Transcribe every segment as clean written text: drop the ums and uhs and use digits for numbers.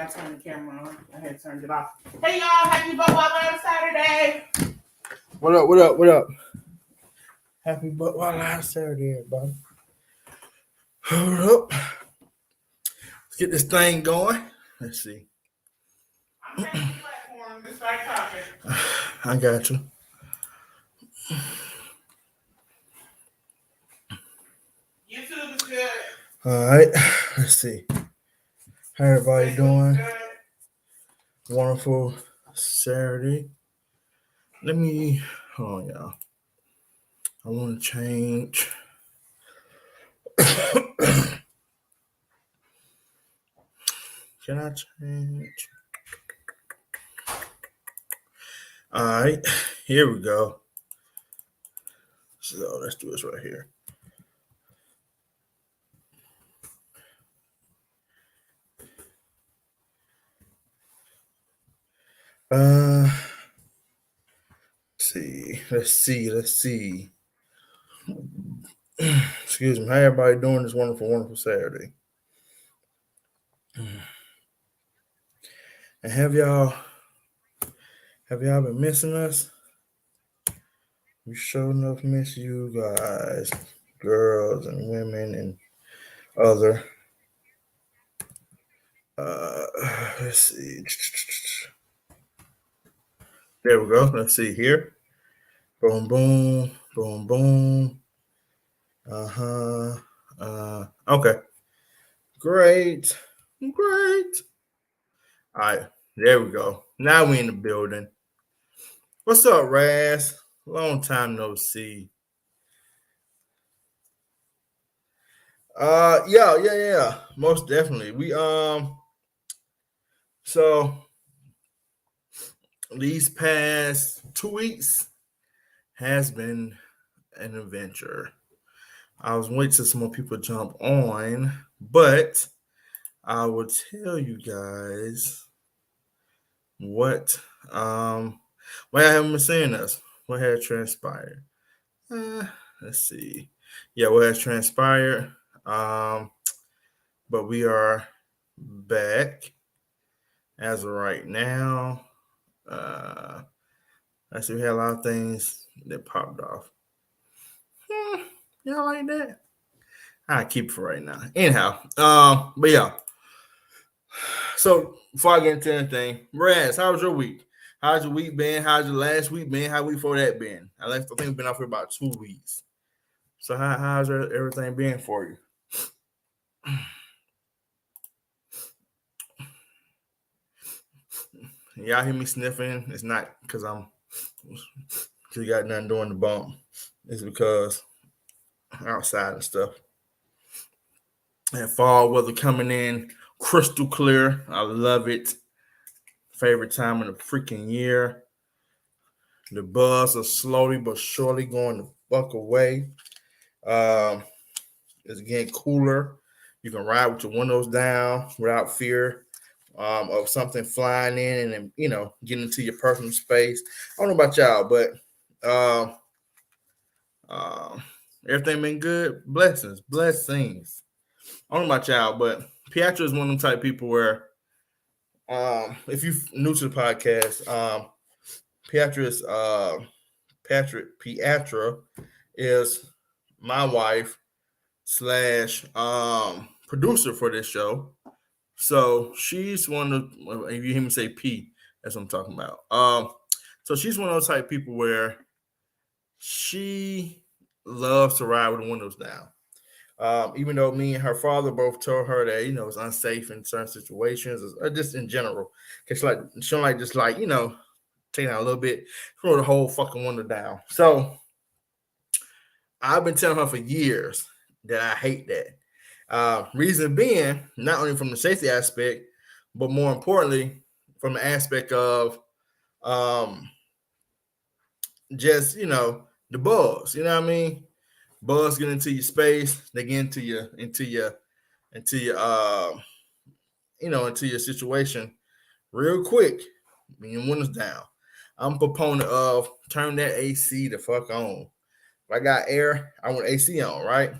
I turned the camera on. I had turned it off. Hey y'all, happy Butt Wild Live Saturday. What up, what up, what up? Happy Butt Wild Live Saturday, everybody. Hold up. Let's get this thing going. Let's see. I'm taking the platform to start talking. I got you. YouTube is good. All right. Let's see. How everybody doing? Wonderful Saturday. Let me, hold on, y'all. I want to change. Can I change? All right. Here we go. So let's do this right here. Let's see. Excuse me. How everybody doing this wonderful Saturday? And have y'all been missing us? We sure enough miss you guys, girls and women and other. Let's see. There we go. Let's see here. Boom, boom, boom, boom. Okay. Great. All right. There we go. Now we in the building. What's up, Raz? Long time no see. Yeah. Most definitely. We so these past 2 weeks has been an adventure. I was waiting till some more people jump on, but I will tell you guys what haven't been seeing us. What had transpired? Let's see. Yeah, what has transpired? But we are back as of right now. I see we had a lot of things that popped off. Y'all like that? I keep it for right now. Anyhow, but yeah. So before I get into anything, Raz, how was your week? How's your week been? How's your last week been? How week before that been? I think we've been off for about 2 weeks. So how's everything been for you? Y'all hear me sniffing? It's not because you got nothing doing the bump. It's because outside and stuff. And fall weather coming in crystal clear. I love it. Favorite time of the freaking year. The bugs are slowly but surely going the fuck away. It's getting cooler. You can ride with your windows down without fear of something flying in and getting into your personal space. I don't know about y'all, but everything been good. Blessings. I don't know about y'all, but Piatra is one of them type of people where if you're new to the podcast, Piatra is my wife / producer for this show. So she's one of, if you hear me say P, that's what I'm talking about. So she's one of those type of people where she loves to ride with the windows down. Even though me and her father both told her that it's unsafe in certain situations, or just in general, because she don't like just take out a little bit, throw the whole fucking window down. So I've been telling her for years that I hate that. Reason being, not only from the safety aspect, but more importantly, from the aspect of just the bugs. You know what I mean? Bugs get into your space, they get into your situation real quick when your windows down. I'm a proponent of turn that AC the fuck on. If I got air, I want AC on, right?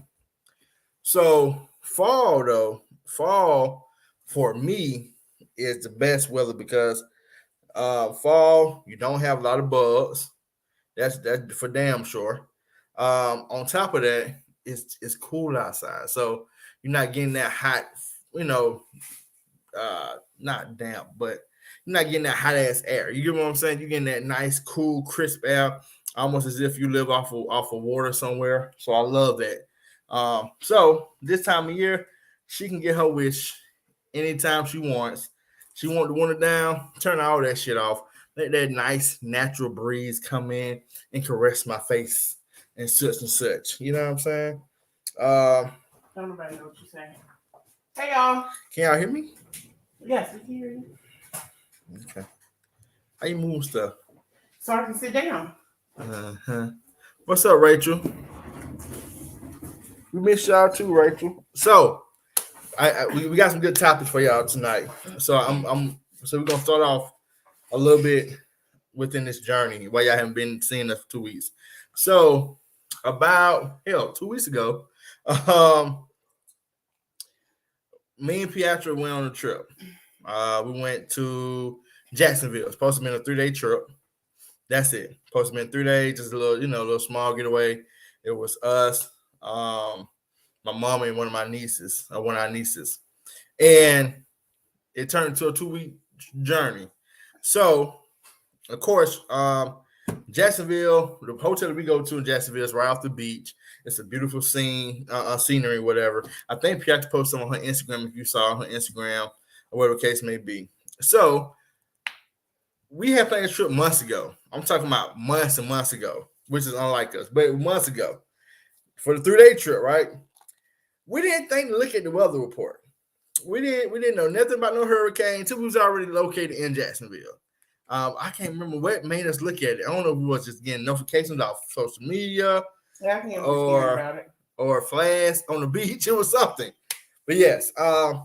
So fall for me is the best weather because fall you don't have a lot of bugs. That's for damn sure. On top of that, it's cool outside, so you're not getting that hot, you know, not damp, but you're not getting that hot ass air. You get what I'm saying? You're getting that nice, cool, crisp air, almost as if you live off of water somewhere. So I love that. So this time of year, she can get her wish anytime she wants. She want the winter down, turn all that shit off. Let that nice natural breeze come in and caress my face and such and such. You know what I'm saying? Don't nobody know what you're saying. Hey y'all. Can y'all hear me? Yes, we can hear you. Okay. How you move stuff? So I can sit down. Uh-huh. What's up, Rachel? We miss y'all too, Rachel. So we got some good topics for y'all tonight. So so we're gonna start off a little bit within this journey while y'all haven't been seeing us for 2 weeks. So about 2 weeks ago, me and Pietro went on a trip. We went to Jacksonville. It's supposed to be a 3-day trip. That's it. Supposed to be 3 days, just a little small getaway. It was us, my mom, and one of our nieces. And it turned into a 2-week journey. So, of course, Jacksonville, the hotel that we go to in Jacksonville is right off the beach. It's a beautiful scenery, whatever. I think Pietro posted on her Instagram if you saw her Instagram or whatever the case may be. So, we had planned a trip months ago. I'm talking about months and months ago, which is unlike us, but months ago for the 3-day trip, right? We didn't think to look at the weather report. We didn't know nothing about no hurricane until we was already located in Jacksonville. I can't remember what made us look at it. I don't know if we was just getting notifications off social media or flash on the beach. It was something. But yes,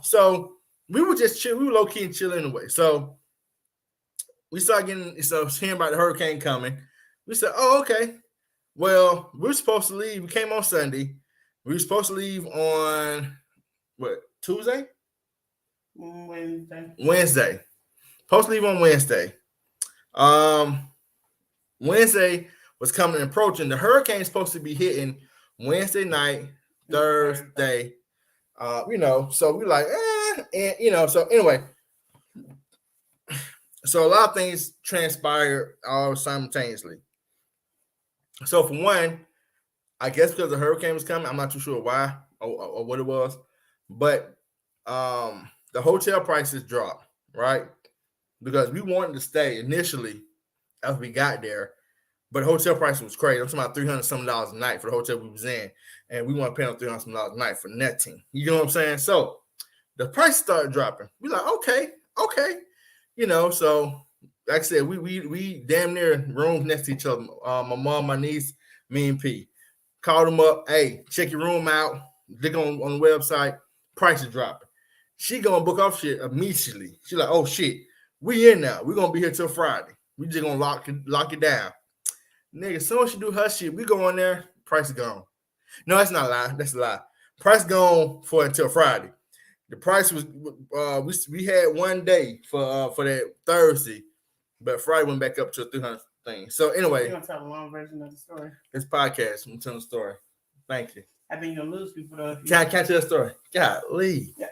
so we were just chill. We were low key and chill anyway. So we started hearing about the hurricane coming. We said, "Oh, okay. Well, we're supposed to leave. We came on Sunday. We were supposed to leave on Tuesday? Wednesday. Supposed to leave on Wednesday. Wednesday was coming and approaching. The hurricane's supposed to be hitting Wednesday night, Thursday. So we like, so anyway. So a lot of things transpired all simultaneously. So for one, I guess because the hurricane was coming, I'm not too sure why or what it was, but the hotel prices dropped, right? Because we wanted to stay initially as we got there, but hotel price was crazy. I'm talking about $300 a night for the hotel we was in, and we want to pay them $300 a night for netting. You know what I'm saying? So the price started dropping. We like, okay. So like I said, we damn near rooms next to each other. My mom, my niece, me, and P. Called them up. Hey, check your room out. Look on the website. Price is dropping. She gonna book off shit immediately. She like, oh shit, we in now. We gonna be here till Friday. We just gonna lock it down. Nigga, as soon as she do her shit, we go on there. Price is gone. No, that's not a lie. That's a lie. Price gone for until Friday. The price was we had 1 day for that Thursday, but Friday went back up to a 300 thing. So anyway, you're gonna tell a long version of the story. This podcast, I'm telling the story. Thank you. I think you'll lose people though. Can I tell the story? Golly. Yeah.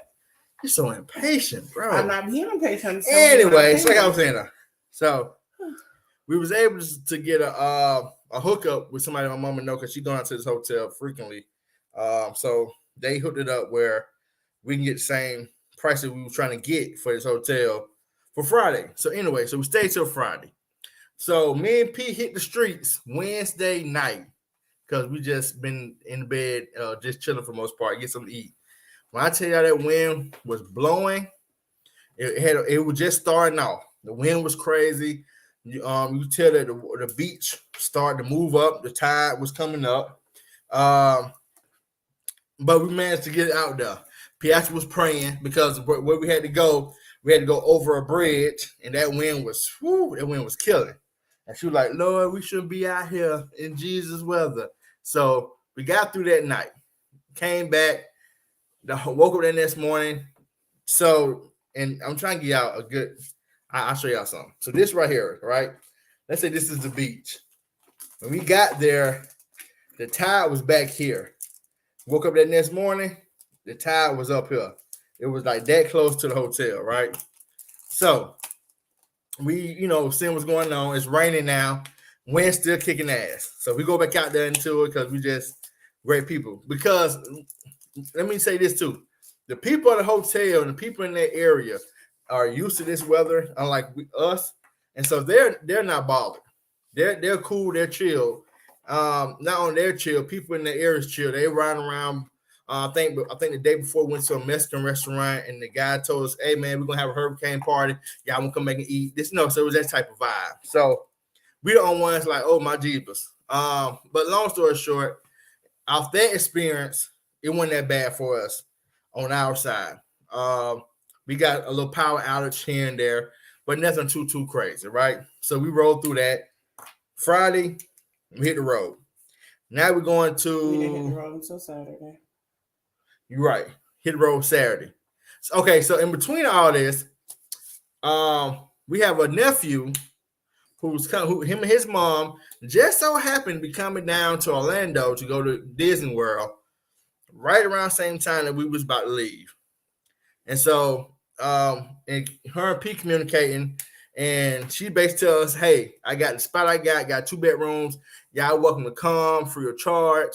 You're so impatient, bro. I'm not being impatient. Anyway, so like I was saying, so we was able to get a hookup with somebody my mama know because she going out to this hotel frequently. So they hooked it up where we can get the same price that we were trying to get for this hotel for Friday. So anyway, so we stayed till Friday. So me and P hit the streets Wednesday night because we just been in bed, just chilling for the most part, get something to eat. When I tell y'all that wind was blowing, it was just starting off. The wind was crazy. You tell that the beach started to move up. The tide was coming up. But we managed to get out there. Piazza was praying because where we had to go over a bridge, and that wind was killing. And she was like, Lord, we shouldn't be out here in Jesus' weather. So we got through that night, came back, woke up the next morning. So and I'm trying to get out a good. I'll show y'all something. So this right here, right? Let's say this is the beach. When we got there, the tide was back here. Woke up that next morning, the tide was up here. It was like that close to the hotel, right? So we, seeing what's going on. It's raining now. Wind still kicking ass. So we go back out there into it because we just great people. Because let me say this too. The people at the hotel and the people in that area are used to this weather, unlike us. And so they're not bothered. They're cool, they're chill. Not on their chill, people in the area is chill. They riding around. I think the day before we went to a Mexican restaurant and the guy told us, "Hey man, we're gonna have a hurricane party. Y'all wanna come back and eat this?" No, so it was that type of vibe. So we the only ones like, oh my jeepers. But long story short, off that experience, it wasn't that bad for us on our side. We got a little power outage here and there, but nothing too crazy, right? So we rolled through that. Friday, we hit the road. Now we're going to. We didn't hit the road until Saturday. You're right. Hit the road Saturday. So in between all this, we have a nephew who him and his mom just so happened to be coming down to Orlando to go to Disney World right around the same time that we was about to leave. And so and her and P communicating, and she basically tells us, hey, I got the spot I got 2 bedrooms. Y'all welcome to come free of charge.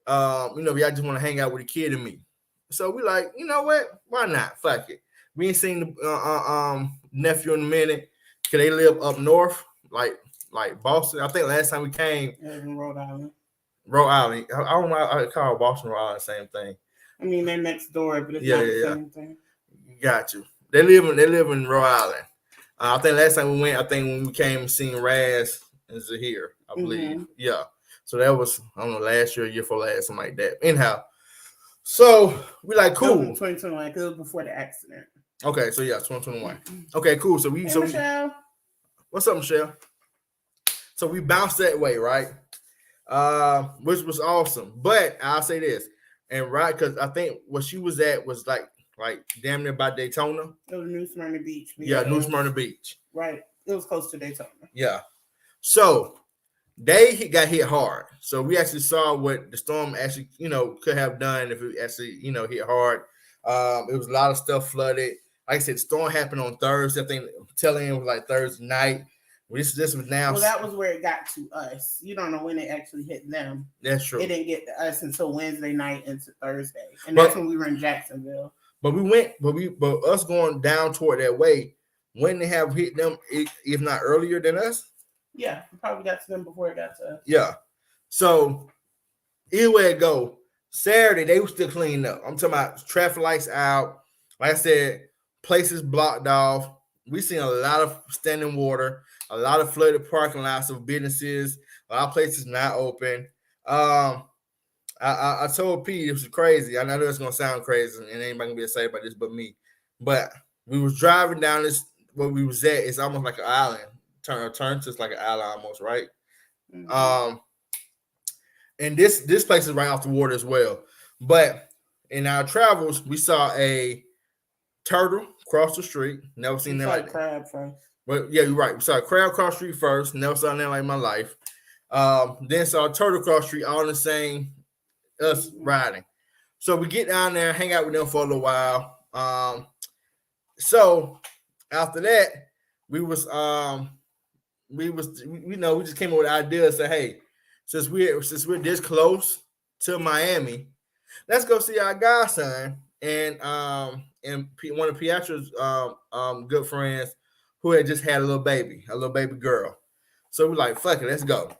Y'all just want to hang out with the kid and me. So we like, you know what? Why not? Fuck it. We ain't seen the nephew in a minute. Cause they live up north, like Boston. I think last time we came, in Rhode Island. Rhode Island. I don't know. I call Boston, Rhode Island, same thing. I mean, they're next door, but it's not the same thing. Got you. They live in Rhode Island. I think last time we went, when we came and seen Raz and Zahir, I believe. Mm-hmm. Yeah. So that was, I don't know, last year for last, something like that. Anyhow, so we like, cool. 2021, because it was before the accident. Okay, so yeah, 2021. Okay, cool. So Michelle. What's up, Michelle? So we bounced that way, right? Which was awesome. But I'll say this, and right, because I think what she was at was like damn near by Daytona. It was New Smyrna Beach. Yeah, New Smyrna Beach. Right. It was close to Daytona. Yeah. So they got hit hard. So we actually saw what the storm actually, could have done if it actually, hit hard. It was a lot of stuff flooded. Like I said, the storm happened on Thursday. I think telling it was like Thursday night. This was now. Well, that was where it got to us. You don't know when it actually hit them. That's true. It didn't get to us until Wednesday night into Thursday, and that's when we were in Jacksonville. But us going down toward that way, when they have hit them, if not earlier than us. Yeah, we probably got to them before it got to us. Yeah. So either way it go, Saturday they were still cleaning up. I'm talking about traffic lights out. Like I said, places blocked off. We seen a lot of standing water, a lot of flooded parking lots of businesses, a lot of places not open. I told Pete it was crazy. I know it's gonna sound crazy, and anybody gonna be excited about this but me. But we was driving down this where we was at. It's almost like an island. Turn to like an island almost, right? Mm-hmm. And this place is right off the water as well. But in our travels, we saw a turtle cross the street. Never seen that like that. Crab first. But yeah, you're right. We saw a crab cross the street first. Never saw that like in my life. Then saw a turtle cross the street, all in the same us riding. So we get down there, hang out with them for a little while. So after that, we just came up with the idea and said, hey, since we're this close to Miami, let's go see our godson and one of Pietro's good friends who had just had a little baby girl. So we're like, fuck it, let's go.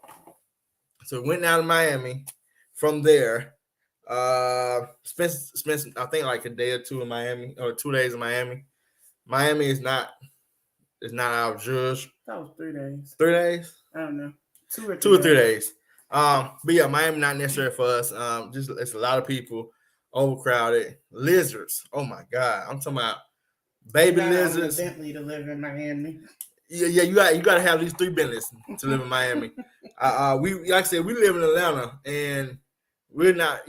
So we went down to Miami. From there, spent I think like a day or two in Miami, or 2 days in Miami. Miami is not our judge. That was 3 days. 3 days? I don't know. 2 or 3 days. But yeah, Miami not necessary for us. Just it's a lot of people, overcrowded, lizards. Oh my God, I'm talking about baby lizards. Bentley to live in Miami. Yeah, you got to have at least 3 Bentleys to live in Miami. We like I said, we live in Atlanta, and it's not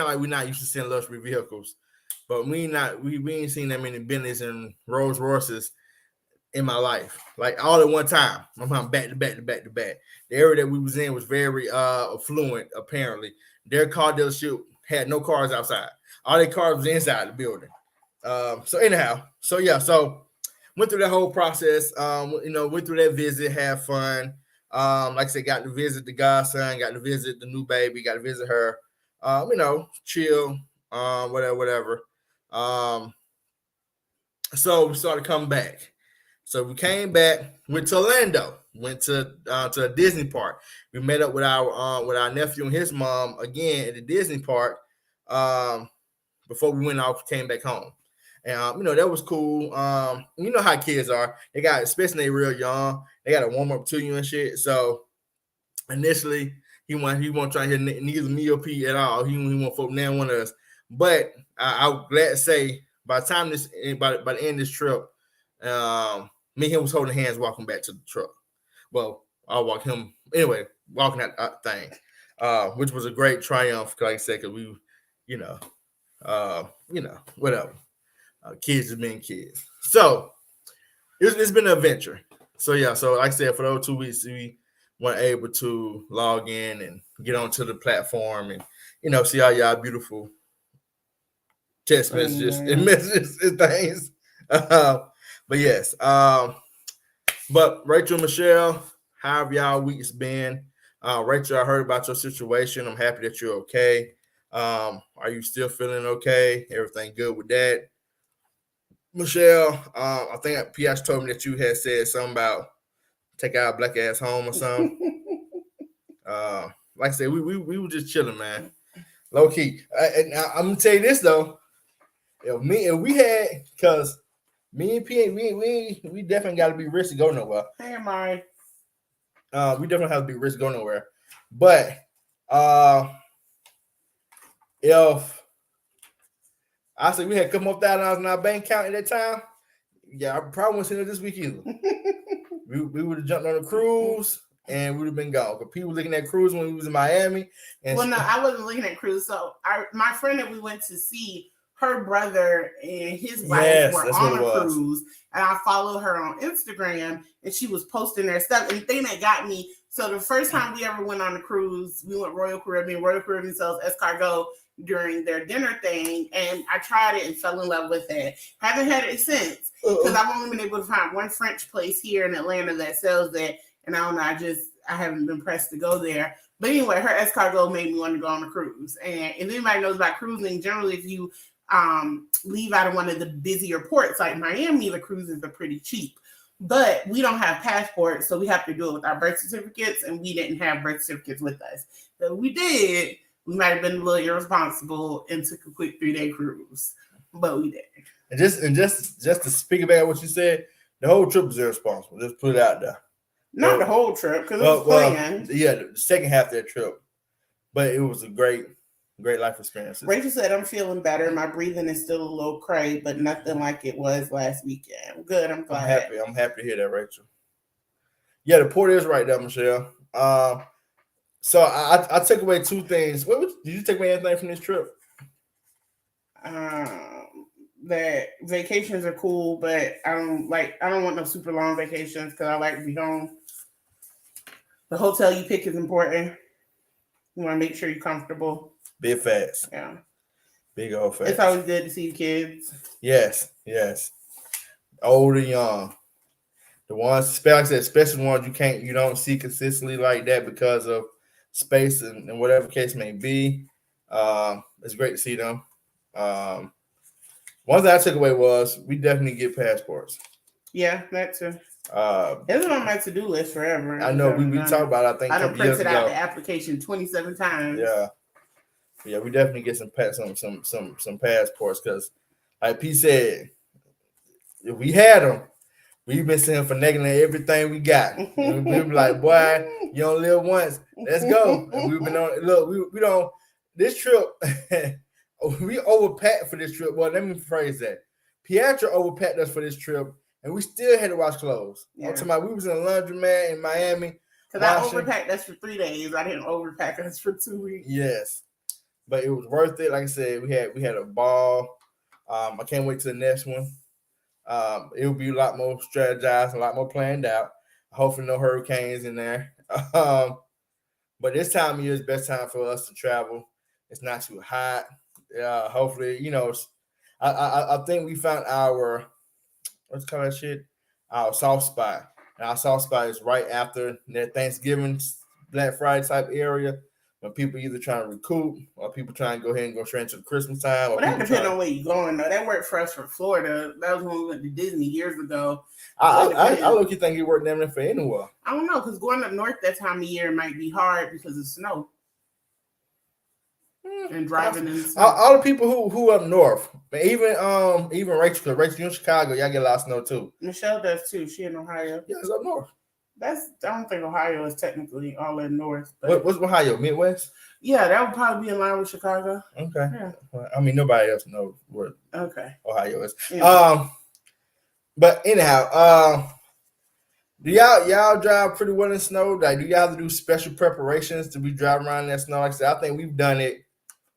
like we're not used to seeing luxury vehicles. but we ain't seen that many Bentleys and Rolls Royces in my life, like all at one time. I'm back to back to back to back. The area that we was in was very affluent. Apparently, their car dealership had no cars outside. All their cars was inside the building. So anyhow, so went through that whole process. Went through that visit, had fun. Like I said, got to visit the godson, got to visit the new baby, got to visit her. Chill, whatever. So we started coming back. So we came back, went to Orlando, went to a Disney park. We met up with our nephew and his mom again at the Disney park before we went off, came back home. And that was cool. You know how kids are. They got, especially they real young, they got to warm up to you and shit. So initially he won't try to hear neither me or P at all. He won't fuck now one of us. But I'm glad to say by the time by the end of this trip, me and him was holding hands walking back to the truck. Well, I'll walk him anyway, walking that thing, which was a great triumph. Like I said, because we, whatever. Kids have been kids. So it's been an adventure. So like I said, for those 2 weeks, we weren't able to log in and get onto the platform and see all y'all beautiful text messages and messages and things. But yes, but Rachel, Michelle, how have y'all weeks been? Rachel, I heard about your situation. I'm happy that you're okay. Are you still feeling okay? Everything good with that? Michelle, I think P.S. told me that you had said something about take our black ass home or something. Like I said, we were just chilling, man. Low key. I'm gonna tell you this though. If me and P, we definitely got to be rich to go nowhere. Hey, Amari. We definitely have to be rich to go nowhere. But if I said we had a couple more $1,000 in our bank account at that time, I probably wouldn't send it this week either. we would have jumped on a cruise and we would have been gone. But people looking at cruise when we was in Miami. And no, I wasn't looking at cruise. So my friend that we went to see, her brother and his wife were on a cruise, and I followed her on Instagram, and she was posting their stuff. And the thing that got me, so the first time we ever went on a cruise, we went Royal Caribbean sells escargot during their dinner thing, and I tried it and fell in love with it. Haven't had it since, because I've only been able to find one French place here in Atlanta that sells it, and I don't know, I haven't been pressed to go there. But anyway, her escargot made me want to go on a cruise. And if anybody knows about cruising, generally if you leave out of one of the busier ports like Miami, the cruises are pretty cheap. But we don't have passports, so we have to do it with our birth certificates, and we didn't have birth certificates with us. So we did. We might have been a little irresponsible and took a quick 3-day cruise, but we did. And just to speak about what you said, the whole trip was irresponsible. Just put it out there. Not the whole trip, because it was planned. The second half of that trip, but it was a great life experience. Rachel said, I'm feeling better. My breathing is still a little cray, but nothing like it was last weekend. Good. I'm glad. I'm happy to hear that, Rachel. Yeah, the port is right there, Michelle. So I took away 2 things. Did you take away anything from this trip? That vacations are cool, but I don't want no super long vacations because I like to be home. The hotel you pick is important. You want to make sure you're comfortable. Big facts. Yeah. Big old facts. It's always good to see kids. Yes. Old and young. The ones, especially the ones you don't see consistently like that because of space and whatever case may be. It's great to see them. One thing I took away was we definitely get passports. Yeah, that too. It's on my to-do list forever. I know we talked about it, I think I done printed out the application 27 times. Yeah, we definitely get some passports because, like P said, if we had them, we've been sitting finagling everything we got. And we be like, boy, you don't live once. Let's go. And we've been on. Look, we don't. This trip, we overpacked for this trip. Well, let me phrase that. Pietro overpacked us for this trip, and we still had to wash clothes. Yeah. I'm talking about we was in a laundromat in Miami. Because I overpacked us for 3 days. I didn't overpack us for 2 weeks. Yes. But it was worth it. Like I said, we had a ball. I can't wait to the next one. It will be a lot more strategized, a lot more planned out. Hopefully, no hurricanes in there. But this time of year is the best time for us to travel. It's not too hot. Hopefully, I think we found our what's called that shit? Our soft spot. And our soft spot is right after that Thanksgiving, Black Friday type area. When people either trying to recoup or people trying to go ahead and go straight into the Christmas time. Well, that depends on where you're going, though. That worked for us for Florida. That was when we went to Disney years ago. I look, you think it worked damn near for anywhere. I don't know, because going up north that time of year might be hard because of snow. And driving in the snow. All the people who up north, even Rachel, because Rachel, you in Chicago, y'all get a lot of snow too. Michelle does too. She in Ohio. Yeah, it's up north. I don't think Ohio is technically all in north. What's Ohio? Midwest? Yeah, that would probably be in line with Chicago. Okay. Yeah. Well, I mean, nobody else knows where Ohio is. Yeah. But anyhow, do y'all drive pretty well in snow? Like, do y'all have to do special preparations to be driving around in that snow? Like I said, I think we've done it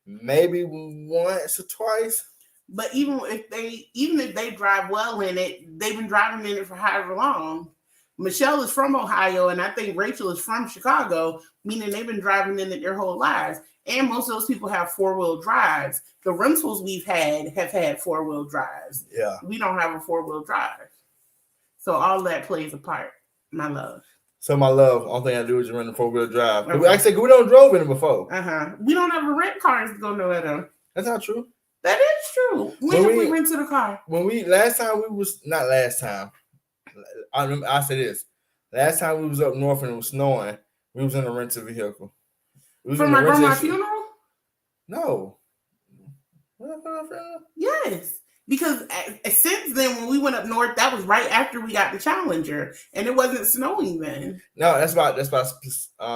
maybe once or twice. But even if they drive well in it, they've been driving in it for however long. Michelle is from Ohio, and I think Rachel is from Chicago, meaning they've been driving in it their whole lives. And most of those people have 4-wheel drives. The rentals we've had have had 4-wheel drives. Yeah. We don't have a 4-wheel drive. So all that plays a part, my love. So my love, all thing I do is run the 4-wheel drive. Okay. I said we don't drove in it before. We don't ever rent cars to go nowhere though. That's not true. That is true. When did we rented a car? Last time we was not last time. I said this. Last time we was up north and it was snowing, we was in a rented vehicle. For my grandma's funeral? No. Yes. Because since then, when we went up north, that was right after we got the Challenger, and it wasn't snowing then. No, that's why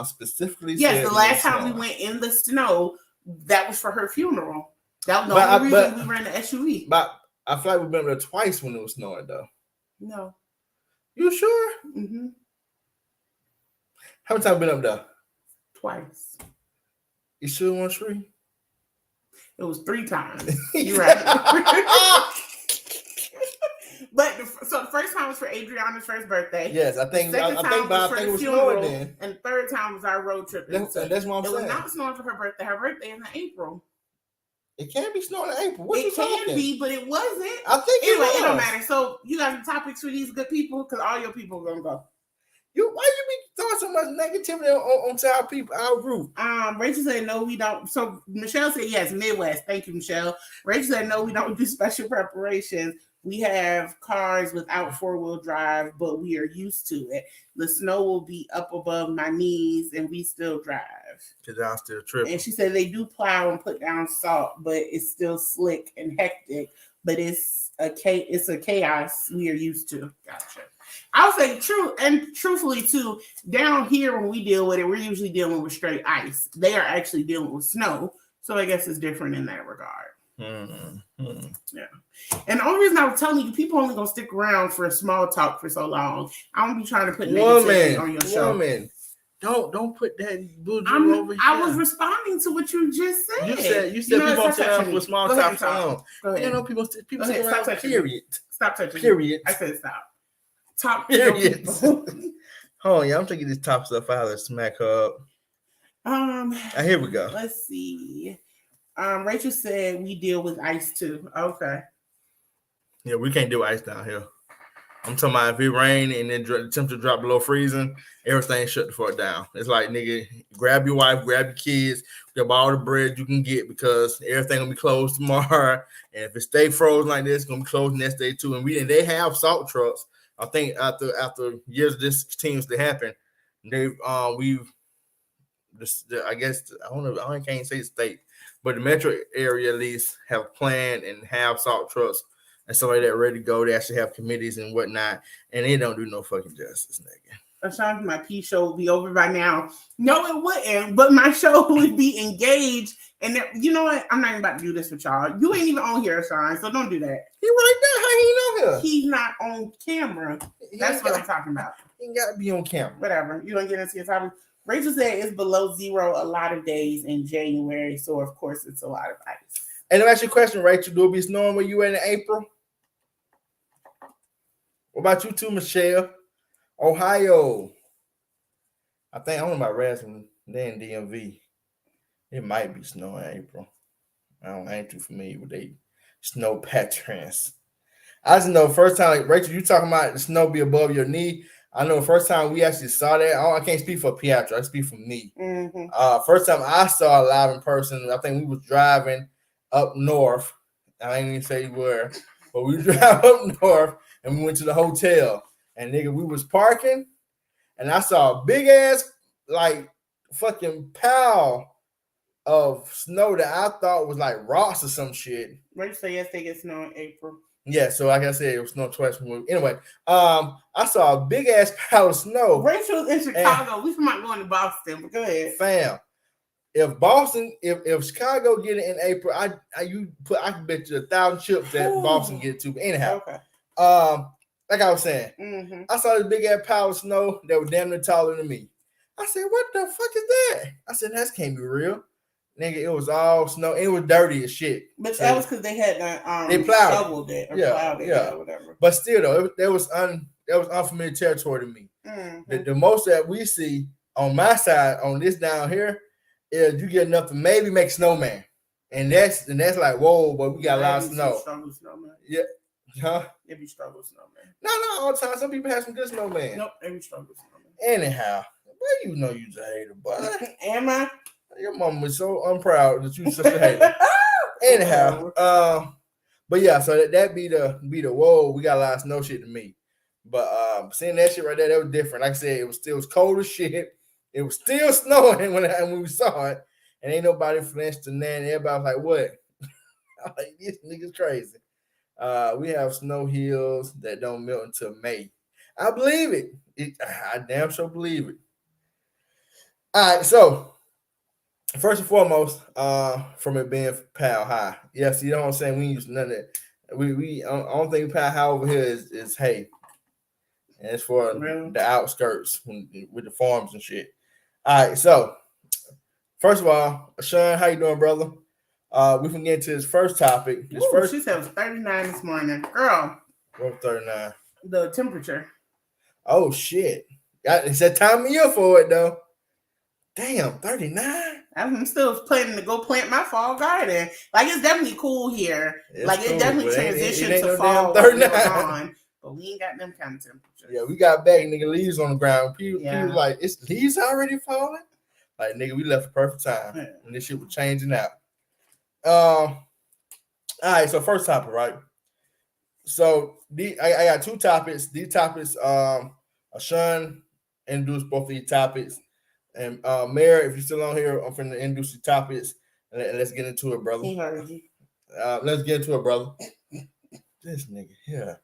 specifically. Yes, the last time we went in the snow, that was for her funeral. That was the only reason we ran the SUV. But I feel like we've been there twice when it was snowing, though. No. You sure? Mm-hmm. How many times been up there? Twice. You sure it was 3? It was 3 times. You're right. But the first time was for Adriana's first birthday. Yes, I think. Second time it was snowing then. And the third time was our road trip. That's what I'm saying. It was not snowing for her birthday. Her birthday is in April. It can't be snowing in April. It can be, but it wasn't. I think anyway, it don't matter. So you got some topics for these good people because all your people are gonna go. Why you be throwing so much negativity onto our people, our group? Rachel said no, we don't. So Michelle said yes, Midwest. Thank you, Michelle. Rachel said no, we don't do special preparations. We have cars without 4-wheel drive, but we are used to it. The snow will be up above my knees, and we still drive. Because I'm still tripping. And she said they do plow and put down salt, but it's still slick and hectic. But it's a chaos we are used to. Gotcha. I'll say true, and truthfully too, down here when we deal with it, we're usually dealing with straight ice. They are actually dealing with snow, so I guess it's different in that regard. Mm-hmm. Yeah. And the only reason I was telling you, people only gonna stick around for a small talk for so long. I don't be trying to put negativity on your show. Don't put that voodoo over here. I was responding to what you just said. You said people sit around for small talk so long. Go ahead. You know, people sit around. Period. Stop touching. Period. I said stop. Talk. Period. Oh yeah, I'm taking this top stuff out of smack her up. Here we go. Let's see. Rachel said we deal with ice too. Okay. Yeah, we can't do ice down here. I'm talking about if it rain and then the temperature drop below freezing, everything shut the fuck down. It's like, nigga, grab your wife, grab your kids, grab all the bread you can get because everything gonna be closed tomorrow. And if it stay frozen like this, it's gonna be closed next day too. And they have salt trucks. I think after years of this continues to happen, I guess I don't know. I can't say the state, but the metro area at least have planned and have salt trucks and stuff like that ready to go. They actually have committees and whatnot, and they don't do no fucking justice, nigga. Ashawn, my P show would be over by now. No, it wouldn't, but my show would be engaged. And you know what? I'm not even about to do this with y'all. You ain't even on here, Ashawn, so don't do that. He right there. How he know here? He's not on camera. That's what I'm talking about. He ain't got to be on camera. Whatever. You don't get into your topic. Rachel said it's below 0 a lot of days in January, so of course it's a lot of ice. And let me ask you a question, Rachel. Do it be snowing where you in April? What about you too, Michelle? Ohio. I think I don't know about Rasmus. They in DMV. It might be snowing in April. I ain't too familiar with the snow patterns. I just know first time, like Rachel, you talking about the snow be above your knee. I know the first time we actually saw that. I can't speak for Pietro. I speak for me. Mm-hmm. First time I saw it live in person, I think we was driving up north. I ain't even say where, but we drive up north and we went to the hotel. And nigga, we was parking, and I saw a big ass like fucking pile of snow that I thought was like rocks or some shit. Rachel said yes, they get snow in April. Yeah, so like I said, it was snow twice. Anyway, I saw a big ass pile of snow. Rachel's in Chicago. We might go to Boston, but go ahead. Fam, if Chicago get it in April, I can bet you 1,000 chips that Boston get it too. But anyhow, okay. Like I was saying, mm-hmm. I saw this big ass pile of snow that was damn near taller than me. I said, "What the fuck is that?" I said, "That can't be real." Nigga, it was all snow. It was dirty as shit. But that was because they had they plowed shoveled it or plowed it or whatever. But still, though, that was unfamiliar territory to me. Mm-hmm. The most that we see on my side on this down here is you get enough to maybe make snowman, and that's like whoa, but we got a lot of snow. Snowman. Yeah, huh? It be struggle snowman. No, all the time. Some people have some good snowman. Nope, every struggle snowman. Anyhow, well, you know you's a hater, but am I? Your mom was so unproud that you such a hater. Anyhow, but yeah, so that be the whoa, we got a lot of snow shit to me. But seeing that shit right there, that was different. Like I said, it was cold as shit. It was still snowing when we saw it, and ain't nobody flinched and then everybody was like, "What?" I'm like, this nigga's crazy. We have snow hills that don't melt until May. I believe it. I damn sure believe it. All right, so first and foremost, from it being pal high. Yes, you know what I'm saying? We use none of that. We only thing pal high over here is hay. And it's for the outskirts with the farms and shit. All right, so first of all, Sean, how you doing, brother? We can get into his first topic. She said it was 39 this morning. Girl. What 39? The temperature. Oh, shit. It's that time of year for it, though. Damn, 39? I'm still planning to go plant my fall garden. Like, it's definitely cool here. It's like, cool, it definitely transitioned to fall. 39. But we ain't got them kind of temperatures. Yeah, we got back nigga leaves on the ground. People like, it's leaves already falling? Like, nigga, we left the perfect time. Yeah. And this shit was changing out. All right, so first topic, right? So I got two topics. These topics, Sean introduced both of these topics. And Mayor, if you're still on here, I'm finna introduce the topics and let's get into it, brother. He heard you. Let's get into it, brother. This nigga here.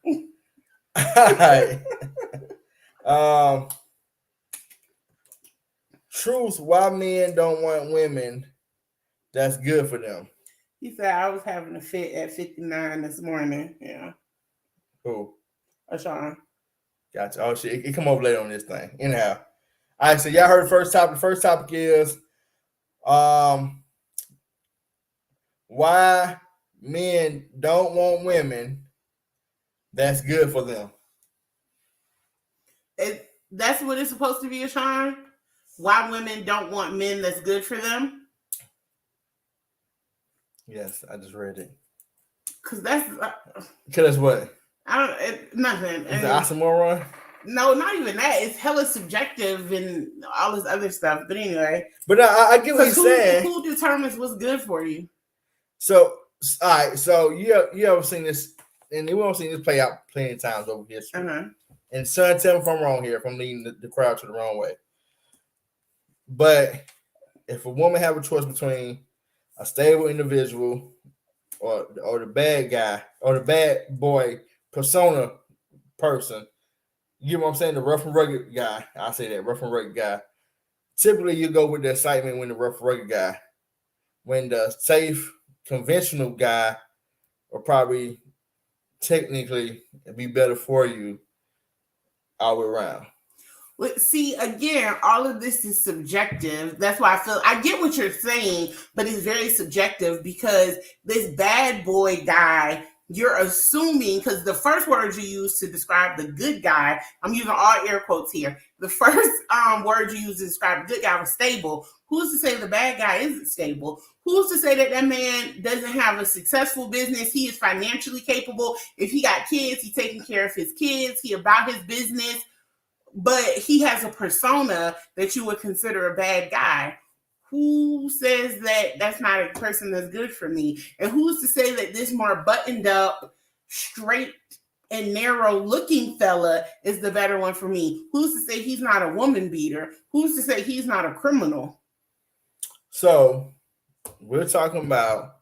All right. Truth, why men don't want women that's good for them. He said I was having a fit at 59 this morning. Yeah. Who? Sean. Gotcha. Oh shit. It come over later on this thing. Anyhow. All right, so y'all heard the first topic. The first topic is why men don't want women that's good for them. That's what it's supposed to be, Sean? Why women don't want men that's good for them? Yes, I just read it. Because that's... Because what? Nothing. Is it oxymoron? No, not even that. It's hella subjective and all this other stuff. But anyway. But I get what he's saying. Who determines what's good for you? So, all right. So, you ever seen this, and we don't seen this play out plenty of times over history. Uh-huh. And son, tell me if I'm wrong here, if I'm leading the crowd to the wrong way. But if a woman have a choice between a stable individual or the bad guy or the bad boy persona person, you know what I'm saying? The rough and rugged guy. I say that, rough and rugged guy. Typically, you go with the excitement when the rough and rugged guy. When the safe, conventional guy will probably technically be better for you all the way around. See, again, all of this is subjective. That's why I get what you're saying, but it's very subjective because this bad boy guy, you're assuming, because the first word you use to describe the good guy, I'm using all air quotes here. The first word you use to describe the good guy was stable. Who's to say the bad guy isn't stable? Who's to say that man doesn't have a successful business? He is financially capable. If he got kids, he's taking care of his kids. He about his business. But he has a persona that you would consider a bad guy. Who says that that's not a person that's good for me? And who's to say that this more buttoned up, straight and narrow looking fella is the better one for me? Who's to say he's not a woman beater? Who's to say he's not a criminal? So we're talking about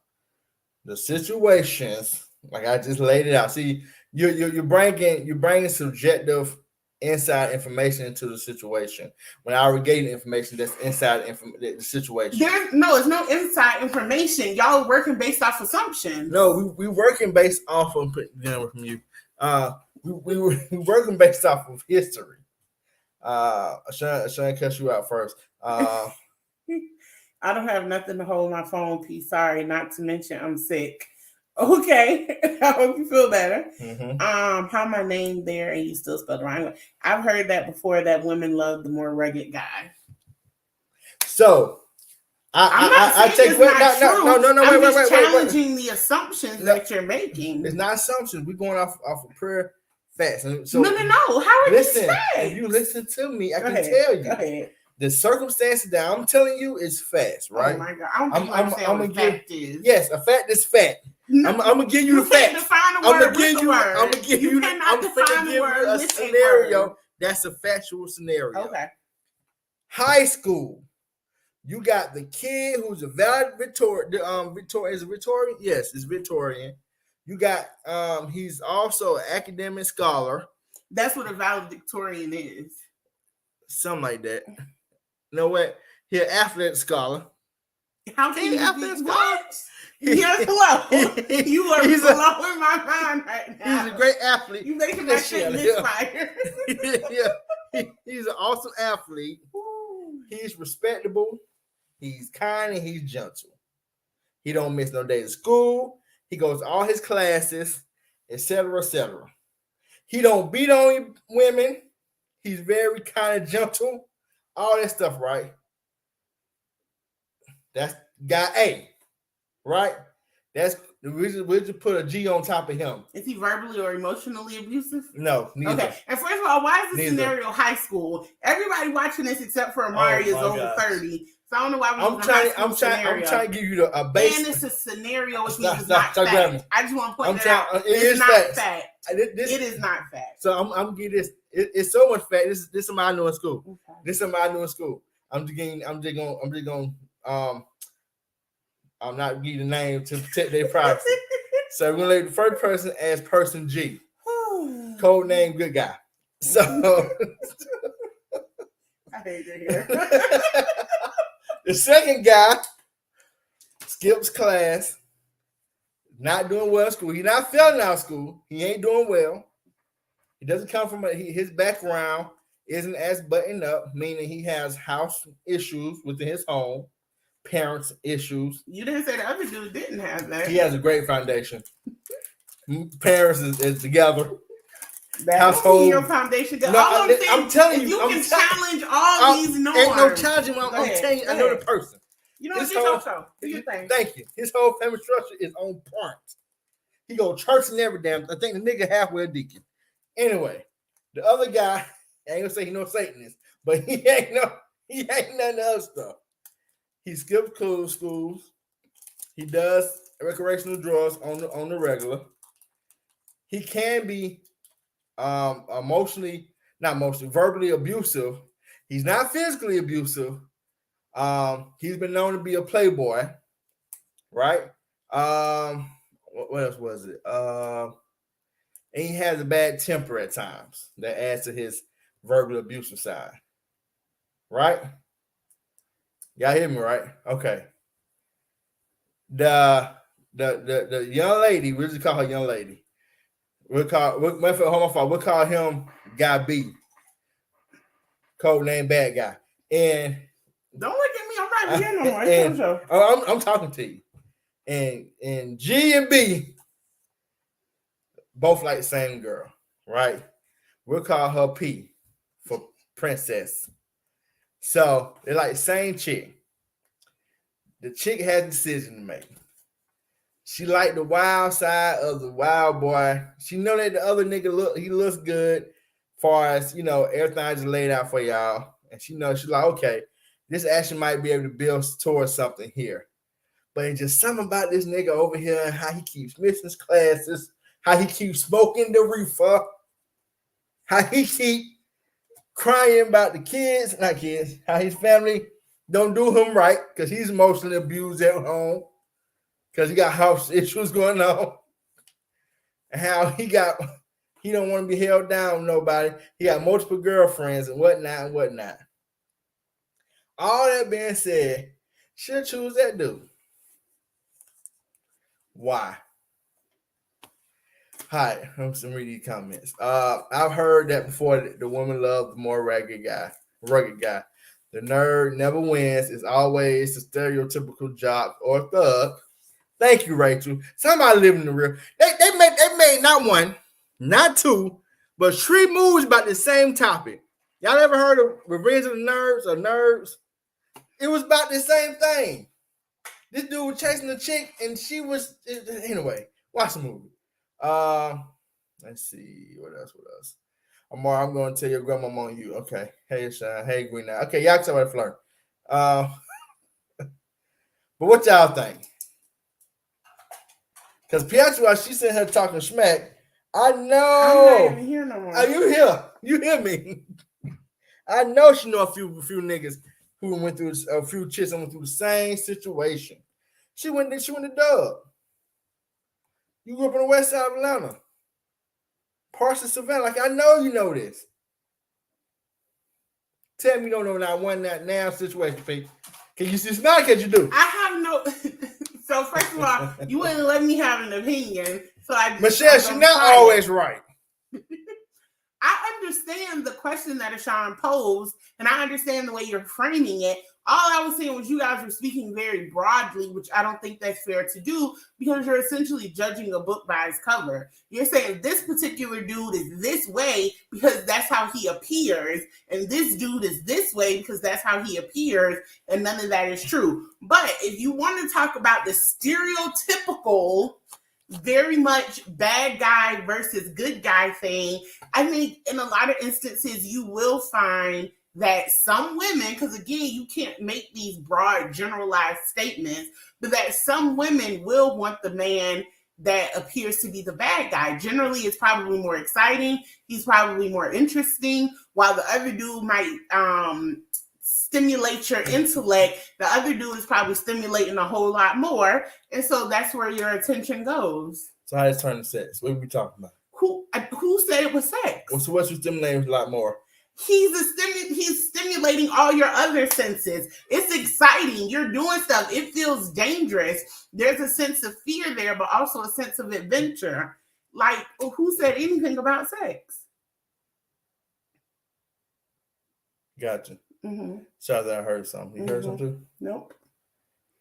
the situations, like I just laid it out. See, you're bringing subjective inside information into the situation. When I gave information that's inside the situation. It's no inside information. Y'all working based off assumptions. No, we working based off of from you. We working based off of history. I shouldn't cut you out first. I don't have nothing to hold my phone, P. Sorry, not to mention I'm sick. Okay, I hope you feel better. Mm-hmm. How my name there and you still spelled it wrong. I've heard that before, that women love the more rugged guy. So I take wait. I'm challenging the assumptions that you're making. It's not assumptions. We're going off of prayer facts. So no. How are these facts? If you listen to me, I can tell you. The circumstances that I'm telling you is facts, right? Oh my God! I'm gonna give. Yes, a fact is fact. No, I'm gonna give you the facts. I'm gonna give you a scenario that's a factual scenario. Okay. High school, you got the kid who's a valid Victorian. Yes, it's Victorian. You got he's also an academic scholar. That's what a valedictorian is. Something like that. You know what? He's an athletic scholar. How can you athletic scholar? You're slow. You are blowing my mind right now. He's a great athlete. You making that shit misfire. He's an awesome athlete. Ooh. He's respectable. He's kind and he's gentle. He don't miss no days of school. He goes to all his classes, etc., etc. He don't beat on women. He's very kind of gentle. All that stuff, right? That's guy A, right? That's the reason we just put a G on top of him. Is he verbally or emotionally abusive? No, neither. Okay. And first of all, why is the scenario high school? Everybody watching this except for Amari is over 30. So I don't know why we're I'm trying to give you a base. And it's a scenario which means it's not fact. I just want to point that out. It's not fact. It is not fact. So I'm gonna give this. It's so much fact. This is somebody I know in school. Okay. This is somebody I know in school. I'm not giving the name to protect their privacy. So we're gonna let the first person as person G. Code name good guy. So I hate it here. The second guy skips class, not doing well in school. He's not failing out of school. He ain't doing well. He doesn't come from his background isn't as buttoned up, meaning he has house issues within his home, parents issues. You didn't say the other dude didn't have that. He has a great foundation. Parents is together. That household. Your foundation. No, I'm telling you, you can challenge all these norms. Ain't no challenging. I'm telling you, I know the person. You know what so. Do your thing. Thank you. His whole family structure is on point. He go to church and everything. I think the nigga halfway a deacon. Anyway, the other guy, I ain't gonna say he no Satanist, but he ain't none of the other stuff. He skips schools. He does recreational drugs on the regular. He can be verbally abusive. He's not physically abusive. He's been known to be a playboy, right? What else was it? And he has a bad temper at times that adds to his verbal abusive side, right? Y'all hear me, right? Okay. The young lady, we'll just call her young lady. We'll call him guy B. code name Bad Guy. And don't look at me. I'm not here no more. It's your show. I'm talking to you. And G and B both like the same girl, right? We'll call her P for Princess. So they're like the same chick. The chick had a decision to make. She liked the wild side of the wild boy. She know that the other nigga he looks good, far as everything just laid out for y'all. And she's like, okay, this actually might be able to build towards something here. But it's just something about this nigga over here and how he keeps missing his classes, how he keeps smoking the reefer, how he keep crying about the how his family don't do him right because he's emotionally abused at home because he got house issues going on, and how he don't want to be held down with nobody. He got multiple girlfriends and whatnot. All that being said, she'll choose that dude. Why? Hi, I'm reading these comments. I've heard that before. The woman loves the more rugged guy. The nerd never wins. It's always the stereotypical jock or thug. Thank you, Rachel. Somebody living the real. They made not one, not two, but 3 movies about the same topic. Y'all ever heard of Revenge of the Nerds or Nerds? It was about the same thing. This dude was chasing a chick, and she was anyway. Watch the movie. Let's see what else. Amar, I'm going to tell your grandmama on you. Okay. Hey, Sean. Hey, Green. Now. Okay, y'all can tell me to flirt. But what y'all think? Because Pietro, she sitting here talking smack. I know. I'm not even here no more. Are you here? You hear me? I know she know a few niggas who went through a few chicks and went through the same situation. She went to Dub. You grew up on the west side of Atlanta. Parsons, Savannah. Like, I know you know this. Tell me you don't know not one that now situation, Pete. Can you see smile? Can you do? I have no. So first of all, you wouldn't let me have an opinion. So Michelle, she's not always right. I understand the question that Ashawn posed, and I understand the way you're framing it. All I was saying was you guys were speaking very broadly, which I don't think that's fair to do because you're essentially judging a book by its cover. You're saying this particular dude is this way because that's how he appears, and this dude is this way because that's how he appears, and none of that is true. But if you want to talk about the stereotypical, very much bad guy versus good guy thing, I think in a lot of instances you will find that some women, because again, you can't make these broad generalized statements, but that some women will want the man that appears to be the bad guy. Generally, it's probably more exciting. He's probably more interesting, while the other dude might stimulate your intellect. The other dude is probably stimulating a whole lot more. And so that's where your attention goes. So how does it turn to sex? What are we talking about? Who said it was sex? Well, so what's your stimulating a lot more? He's stimulating all your other senses. It's exciting. You're doing stuff. It feels dangerous. There's a sense of fear there, but also a sense of adventure. Like, who said anything about sex? Gotcha. Mm-hmm. Sorry that I heard something. You heard something too? Nope.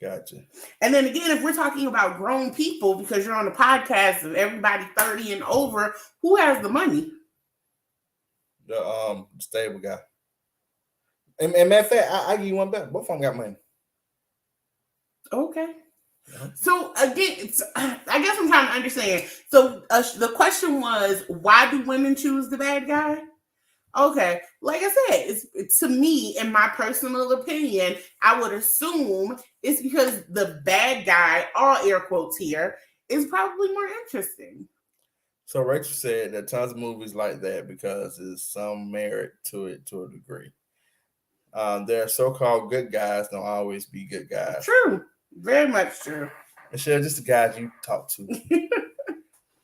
Gotcha. And then again, if we're talking about grown people, because you're on a podcast of everybody 30 and over, who has the money? The stable guy. And matter of fact, I give you one back. Both of them got money. Okay. Yeah. So again, I guess I'm trying to understand. So the question was, why do women choose the bad guy? Okay, like I said, to me, in my personal opinion, I would assume it's because the bad guy, all air quotes here, is probably more interesting. So Rachel said that tons of movies like that because there's some merit to it to a degree. There are so-called good guys don't always be good guys. True, very much true. Michelle, just the guys you talk to.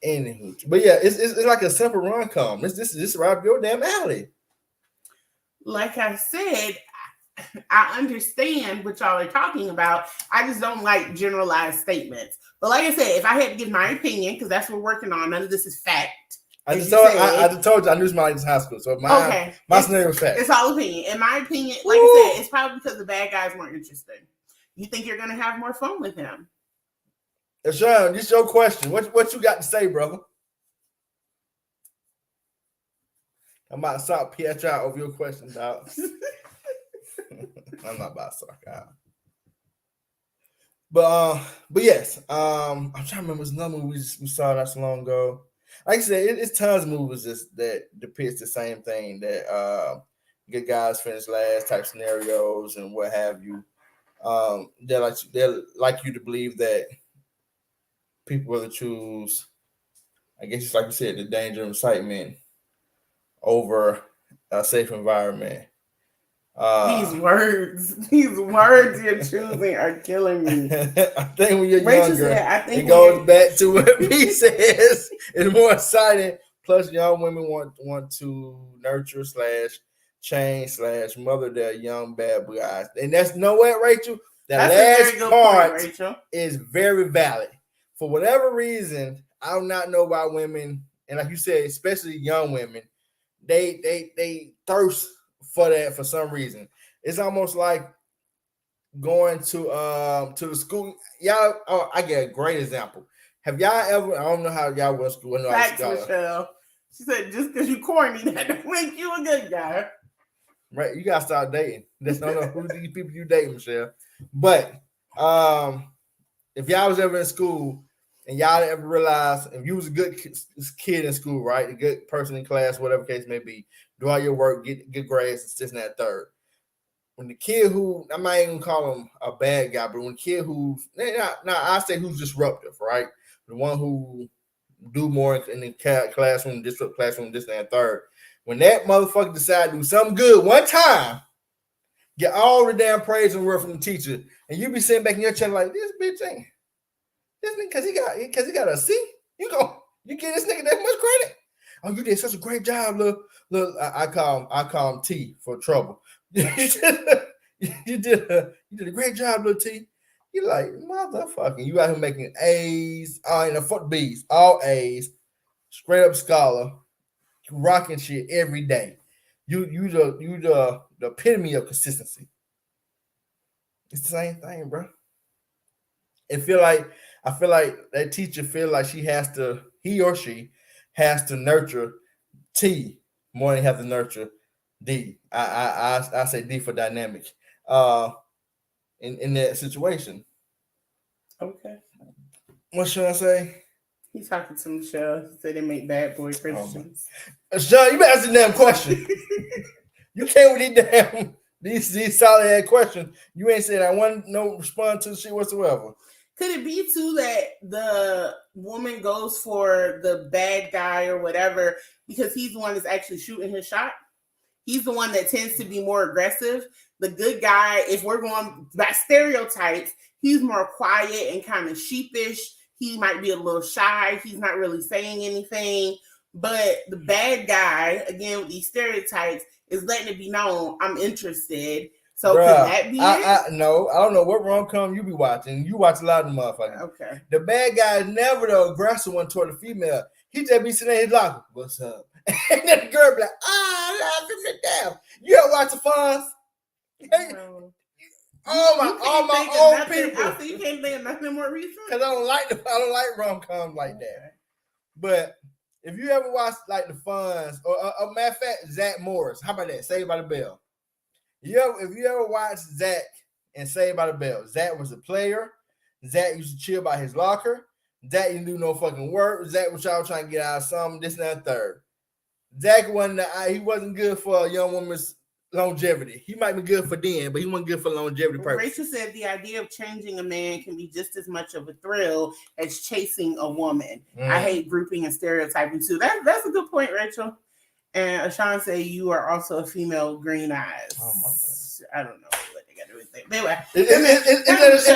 Anywho, but yeah, it's like a simple rom-com. This right up your damn alley. Like I said, I understand what y'all are talking about. I just don't like generalized statements. But like I said, if I had to give my opinion, because that's what we're working on, none of this is fact. I just told you I knew somebody in high school. So my scenario was fact. It's all opinion. In my opinion, like I said, it's probably because the bad guys weren't interesting. You think you're gonna have more fun with him? Sean, this is your question. What you got to say, brother? I'm about to start pitch out over your question, dog. I'm not about to suck out. But yes, I'm trying to remember another movie we saw not so long ago. Like I said, it's tons of movies that depicts the same thing, that good guys finish last type scenarios and what have you. They're like you to believe that people will choose, I guess it's like you said, the danger of excitement over a safe environment. These words you're choosing are killing me. I think when you're Rachel younger, said, it goes back to what he says. It's more exciting. Plus, young women want to nurture / change / mother their young bad guys. And that's what, Rachel? That's last part point, Rachel. Is very valid. For whatever reason, I do not know why women, and like you said, especially young women, they thirst for that for some reason. It's almost like going to the school. Y'all, I get a great example. Have y'all ever? I don't know how y'all went to school. Facts, Michelle. She said, "Just because you corny, that don't make you a good guy." Right? You gotta start dating. That's not know who these people you date, Michelle. But if y'all was ever in school and y'all ever realized if you was a good kid in school, right, a good person in class, whatever case may be, do all your work, get good grades, this and that third. When the kid who, I might even call him a bad guy, but when the kid who's, I say who's disruptive, right? The one who do more in the classroom, disrupt classroom, this and that third. When that motherfucker decide to do something good one time, get all the damn praise and word from the teacher, and you be sitting back in your chair like, this bitch ain't, this nigga, because he got a C, you get this nigga that much credit. Oh, you did such a great job, look. I call him T for trouble. you did a great job, little T. You like, motherfucking, you out here making A's, fuck B's, all A's, straight up scholar, rocking shit every day. You the epitome of consistency. It's the same thing, bro. I feel like that teacher feel like he or she has to nurture T more than have to nurture D. I say D for dynamic. In that situation. Okay. What should I say? He's talking to Michelle. He said they make bad boy Christians. Michelle, you better ask the damn question. You came with these solid ass questions. You ain't said I want no respond to shit whatsoever. Could it be too that the woman goes for the bad guy or whatever because he's the one that's actually shooting his shot? He's the one that tends to be more aggressive. The good guy, if we're going by stereotypes, he's more quiet and kind of sheepish. He might be a little shy. He's not really saying anything. But the bad guy, again, with these stereotypes, is letting it be known, I'm interested. So could that be it? No, I don't know what rom-com you be watching. You watch a lot of them motherfuckers. Okay. The bad guy is never the aggressive one toward the female. He just be sitting there, he's like, what's up? And then the girl be like, lock him down. You ever watch the Fonz? All my old people. I see you can't think of nothing more recent. Because I don't like rom-coms like that. But if you ever watch like the Fonz, or a matter of fact, Zach Morris, how about that? Saved by the Bell. If you ever watched Zach and Saved by the Bell, Zach was a player. Zach used to chill by his locker. Zach didn't do no fucking work. Zach was trying to get out of something, this and that third. Zach he wasn't good for a young woman's longevity. He might be good for then, but he wasn't good for longevity purposes. Rachel said the idea of changing a man can be just as much of a thrill as chasing a woman. I hate grouping and stereotyping too. That's a good point, Rachel. And Ashawn said you are also a female green eyes. Oh my God. I don't know what they got to do with that. Anyway, it's a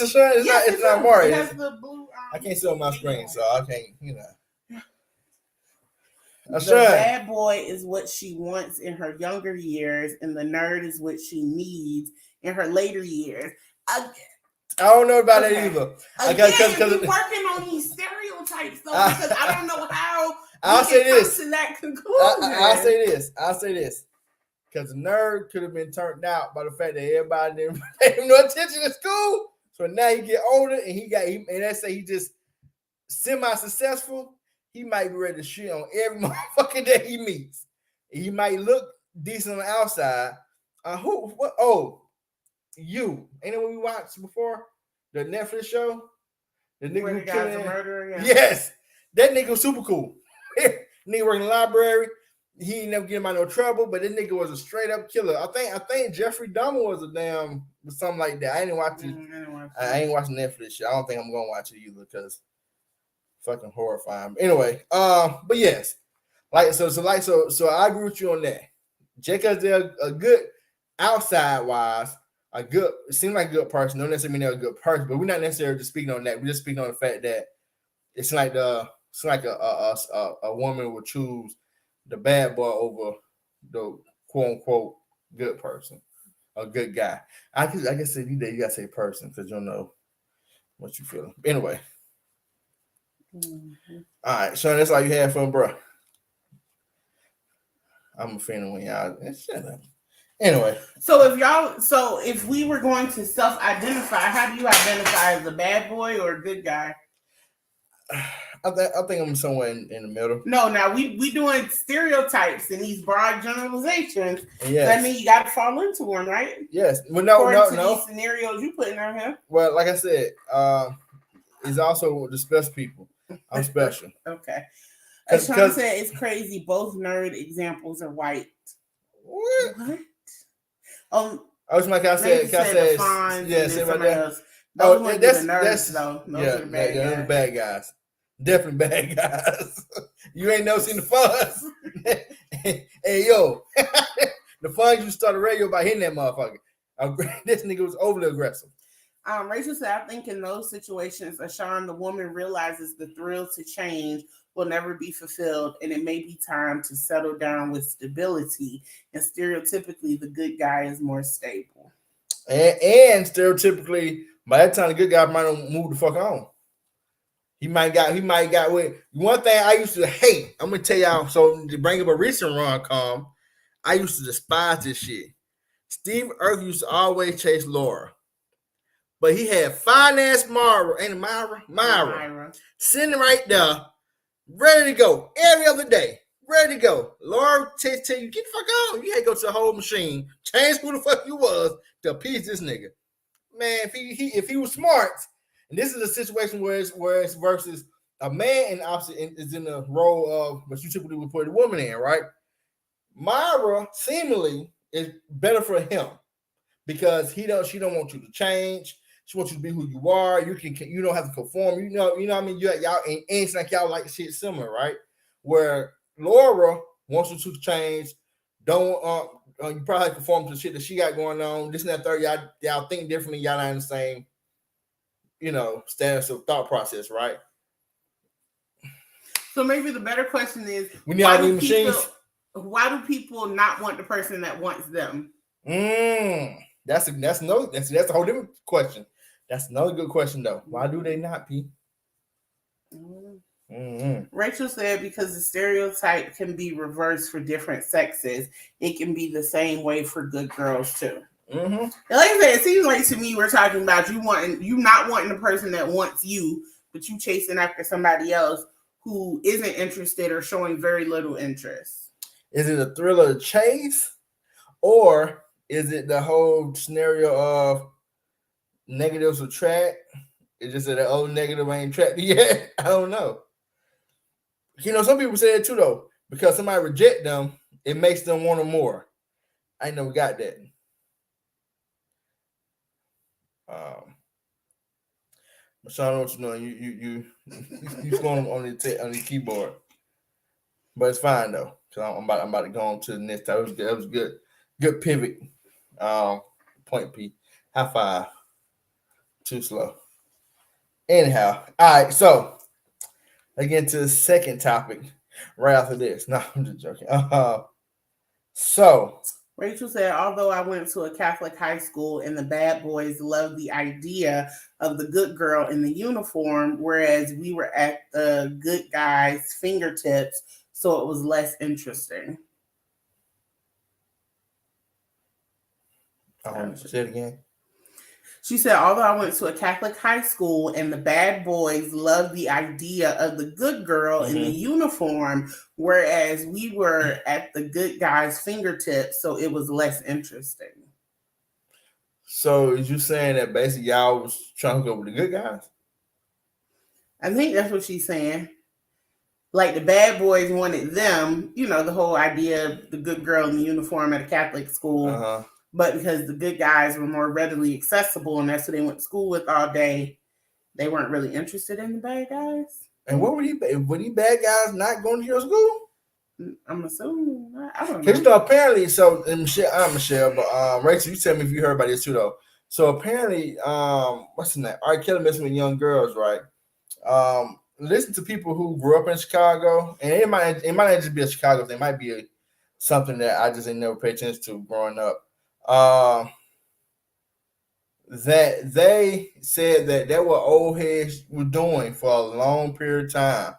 Ashawn. It's not Mari. It has the blue. I can't see on my screen, so I can't. The bad boy is what she wants in her younger years, and the nerd is what she needs in her later years. I don't know about that either. Again, you're working on these stereotypes. stereotypes though, because I don't know how I'll say this. To that conclusion. I'll say this. Because the nerd could have been turned out by the fact that everybody didn't pay him no attention in school. So now he get older and and let's say he just semi-successful, he might be ready to shit on every motherfucker that he meets. He might look decent on the outside. You. Ain't that what we watched before? The Netflix show? The nigga who guy's a murderer, yeah. Yes. That nigga was super cool. Nigga working in the library. He ain't never get him out no trouble, but this nigga was a straight up killer. I think Jeffrey Dahmer was something like that. I didn't watch it. I ain't watching Netflix shit. I don't think I'm gonna watch it either because fucking horrifying. Anyway, but yes, so I agree with you on that. Just because they're a good outside wise, it seems like a good person. Don't necessarily mean they're a good person, but we're not necessarily just speaking on that. We're just speaking on the fact that it's like a woman would choose the bad boy over the quote unquote good person, a good guy. I guess you gotta say person because you don't know what you feel. Anyway, all right, Sean, that's all you had for him, bro. I'm offended when y'all shut up. Anyway, so if we were going to self-identify, how do you identify as a bad boy or a good guy? I think I'm somewhere in the middle. No, now we doing stereotypes and these broad generalizations. Yes. That means you got to fall into one, right? Yes. Well, no. These scenarios you put in there, huh? Well, like I said, it's also the special people. I'm special. Okay. As Sean said, it's crazy. Both nerd examples are white. What? I was like I said. Yeah, say about that. Those that's the nerds, though. Those are the bad guys. The bad guys. Definitely bad guys. You ain't never seen the Fuzz. Hey, yo. The Fuzz used to start a radio by hitting that motherfucker. This nigga was overly aggressive. Rachel said, I think in those situations, Ashawn, the woman realizes the thrill to change will never be fulfilled, and it may be time to settle down with stability. And stereotypically, the good guy is more stable. And stereotypically, by that time, the good guy might have moved the fuck on. He might got with one thing I used to hate. I'm gonna tell y'all. So to bring up a recent rom-com, I used to despise this shit. Steve Urkel used to always chase Laura, but he had finance Myra sitting right there, ready to go every other day. Ready to go. Laura tell you, get the fuck on. You had to go to the whole machine, change who the fuck you was to appease this nigga. Man, if he was smart, and this is a situation where it's versus a man and opposite is in the role of what you typically would put a woman in, right? Myra seemingly is better for him because she don't want you to change. She wants you to be who you are. You don't have to conform. You know what I mean? Y'all and it's like y'all like shit similar, right? Where Laura wants you to change. Don't you probably conform to the shit that she got going on. This and that third, y'all think differently. Y'all not in the same, status of thought process, right? So maybe the better question is, when y'all need machines, why do people not want the person that wants them? That's a whole different question. That's another good question though. Why do they not, P? Rachel said because the stereotype can be reversed for different sexes. It can be the same way for good girls too. Like I said, it seems like to me we're talking about you not wanting the person that wants you, but you chasing after somebody else who isn't interested or showing very little interest. Is it a thrill of the chase, or is it the whole scenario of negatives attract? It's just that the old negative ain't attracted yet. I don't know. Some people say it too though, because somebody reject them, it makes them want them more. I never got that. Sean, what you know? You going on the keyboard, but it's fine though. So I'm about to go on to the next time. That was good pivot. Point P. High five. Too slow. Anyhow, all right. So let's get into the second topic right after this. No, I'm just joking. So Rachel said, although I went to a Catholic high school and the bad boys loved the idea of the good girl in the uniform, whereas we were at the good guy's fingertips, so it was less interesting. Say it again. She said, although I went to a Catholic high school and the bad boys loved the idea of the good girl in the uniform, whereas we were at the good guy's fingertips, so it was less interesting. So is you saying that basically y'all was trying to go with the good guys? I think that's what she's saying. Like the bad boys wanted them, the whole idea of the good girl in the uniform at a Catholic school. But because the good guys were more readily accessible and that's who they went to school with all day, they weren't really interested in the bad guys. And what were these bad guys not going to your school? I'm assuming. I don't know. Because apparently, so Michelle, but Rachel, you tell me if you heard about this too, though. So apparently, what's the name? R. Kelly messing with young girls, right? Listen to people who grew up in Chicago, and it might not just be a Chicago thing. It might be something that I just ain't never paid attention to growing up. That they said that what old heads were doing for a long period of time.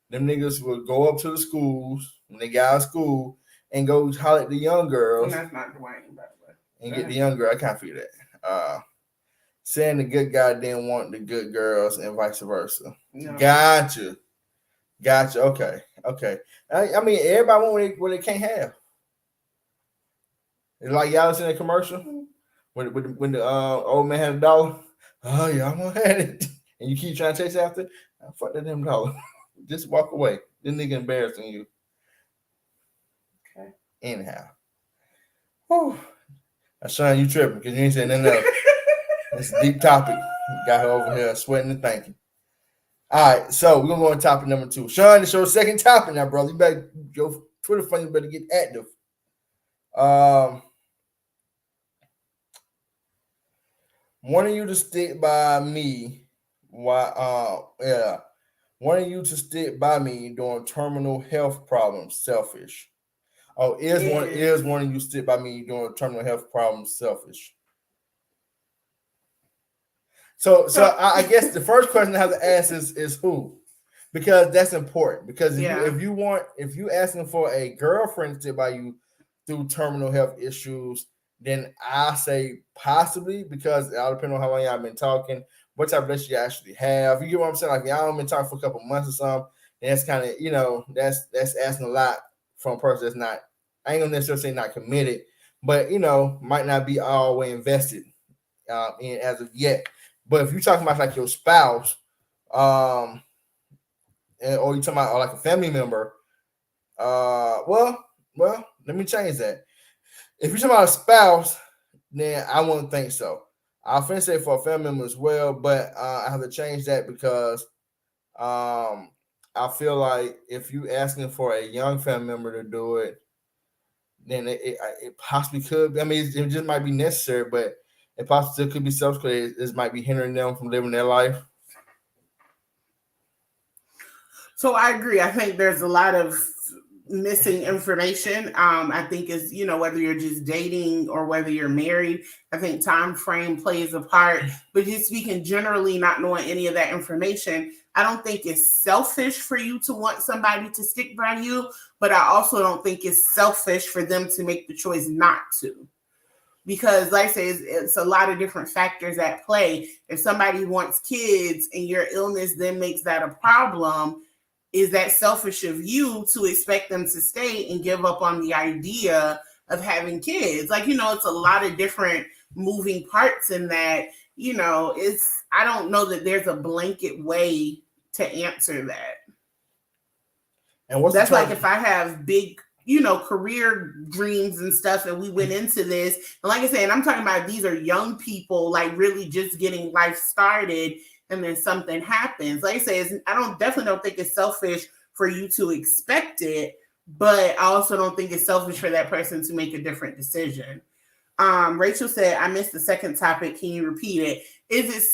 Them niggas would go up to the schools when they got out of school and go holler at the young girls. And that's not Dwayne, by the way. And get the young girl. I can't figure that. Saying the good guy didn't want the good girls and vice versa. No. Gotcha. Okay. I mean, everybody want what they can't have. It's like y'all seen a commercial when the old man had $1. Oh, y'all gonna have it, and you keep trying to chase after. Fuck that damn $1. Just walk away. This nigga embarrassing you. Okay. Anyhow. Whew. I'm showing you tripping because you ain't saying nothing else. It's a deep topic. Got her over here sweating and thinking. All right, so we're gonna go on topic number 2. Sean, this your second topic now, brother. You better your Twitter friends better get active. Wanting you to stick by me wanting you to stick by me during terminal health problems, selfish. Oh, is wanting you to stick by me during terminal health problems, selfish. So I guess the first question I have to ask is who, because that's important. Because if you asking for a girlfriend to stick by you through terminal health issues, then I say possibly, because it all depends on how long y'all been talking, what type of relationship you actually have. You get what I'm saying? Like y'all been talking for a couple months or something, and that's kind of that's asking a lot from a person that's not. I ain't gonna necessarily say not committed, but might not be all the way invested in as of yet. But if you're talking about like your spouse, or you're talking about like a family member, well, let me change that. If you're talking about a spouse, then I wouldn't think so. I'll finish say for a family member as well, but I have to change that because I feel like if you asking for a young family member to do it, then it possibly could. I mean, it just might be necessary, but it possibly still could be self-created. This might be hindering them from living their life. So I agree. I think there's a lot of missing information. I think is whether you're just dating or whether you're married, I think time frame plays a part. But just speaking generally, not knowing any of that information, I don't think it's selfish for you to want somebody to stick by you, but I also don't think it's selfish for them to make the choice not to. Because like I say, it's a lot of different factors at play. If somebody wants kids and your illness then makes that a problem, is that selfish of you to expect them to stay and give up on the idea of having kids? Like, it's a lot of different moving parts in that, I don't know that there's a blanket way to answer that. And that's like if I have big, career dreams and stuff, and we went into this, and like I said, I'm talking about these are young people, like really just getting life started, and then something happens. Like I say, I definitely don't think it's selfish for you to expect it, but I also don't think it's selfish for that person to make a different decision. Rachel said, I missed the second topic. Can you repeat it?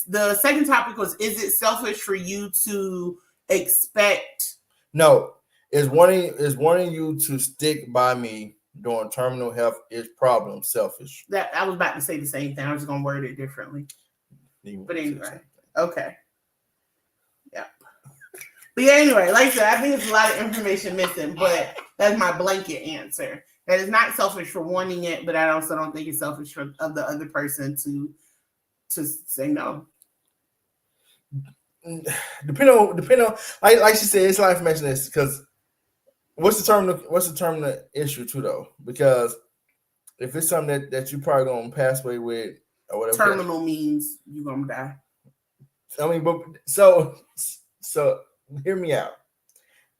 The second topic was, is it selfish for you to expect? No, is wanting you to stick by me during terminal health is problem selfish. That I was about to say the same thing. I was going to word it differently. But anyway, okay. Yeah. But yeah, anyway, like I said, I think there's a lot of information missing, but that's my blanket answer. That is not selfish for wanting it, but I also don't think it's selfish for of the other person to say no. Depending on like she said, it's a lot of information this because what's the terminal issue too though? Because if it's something that you probably gonna pass away with or whatever. Terminal means you're gonna die. I mean, but so hear me out.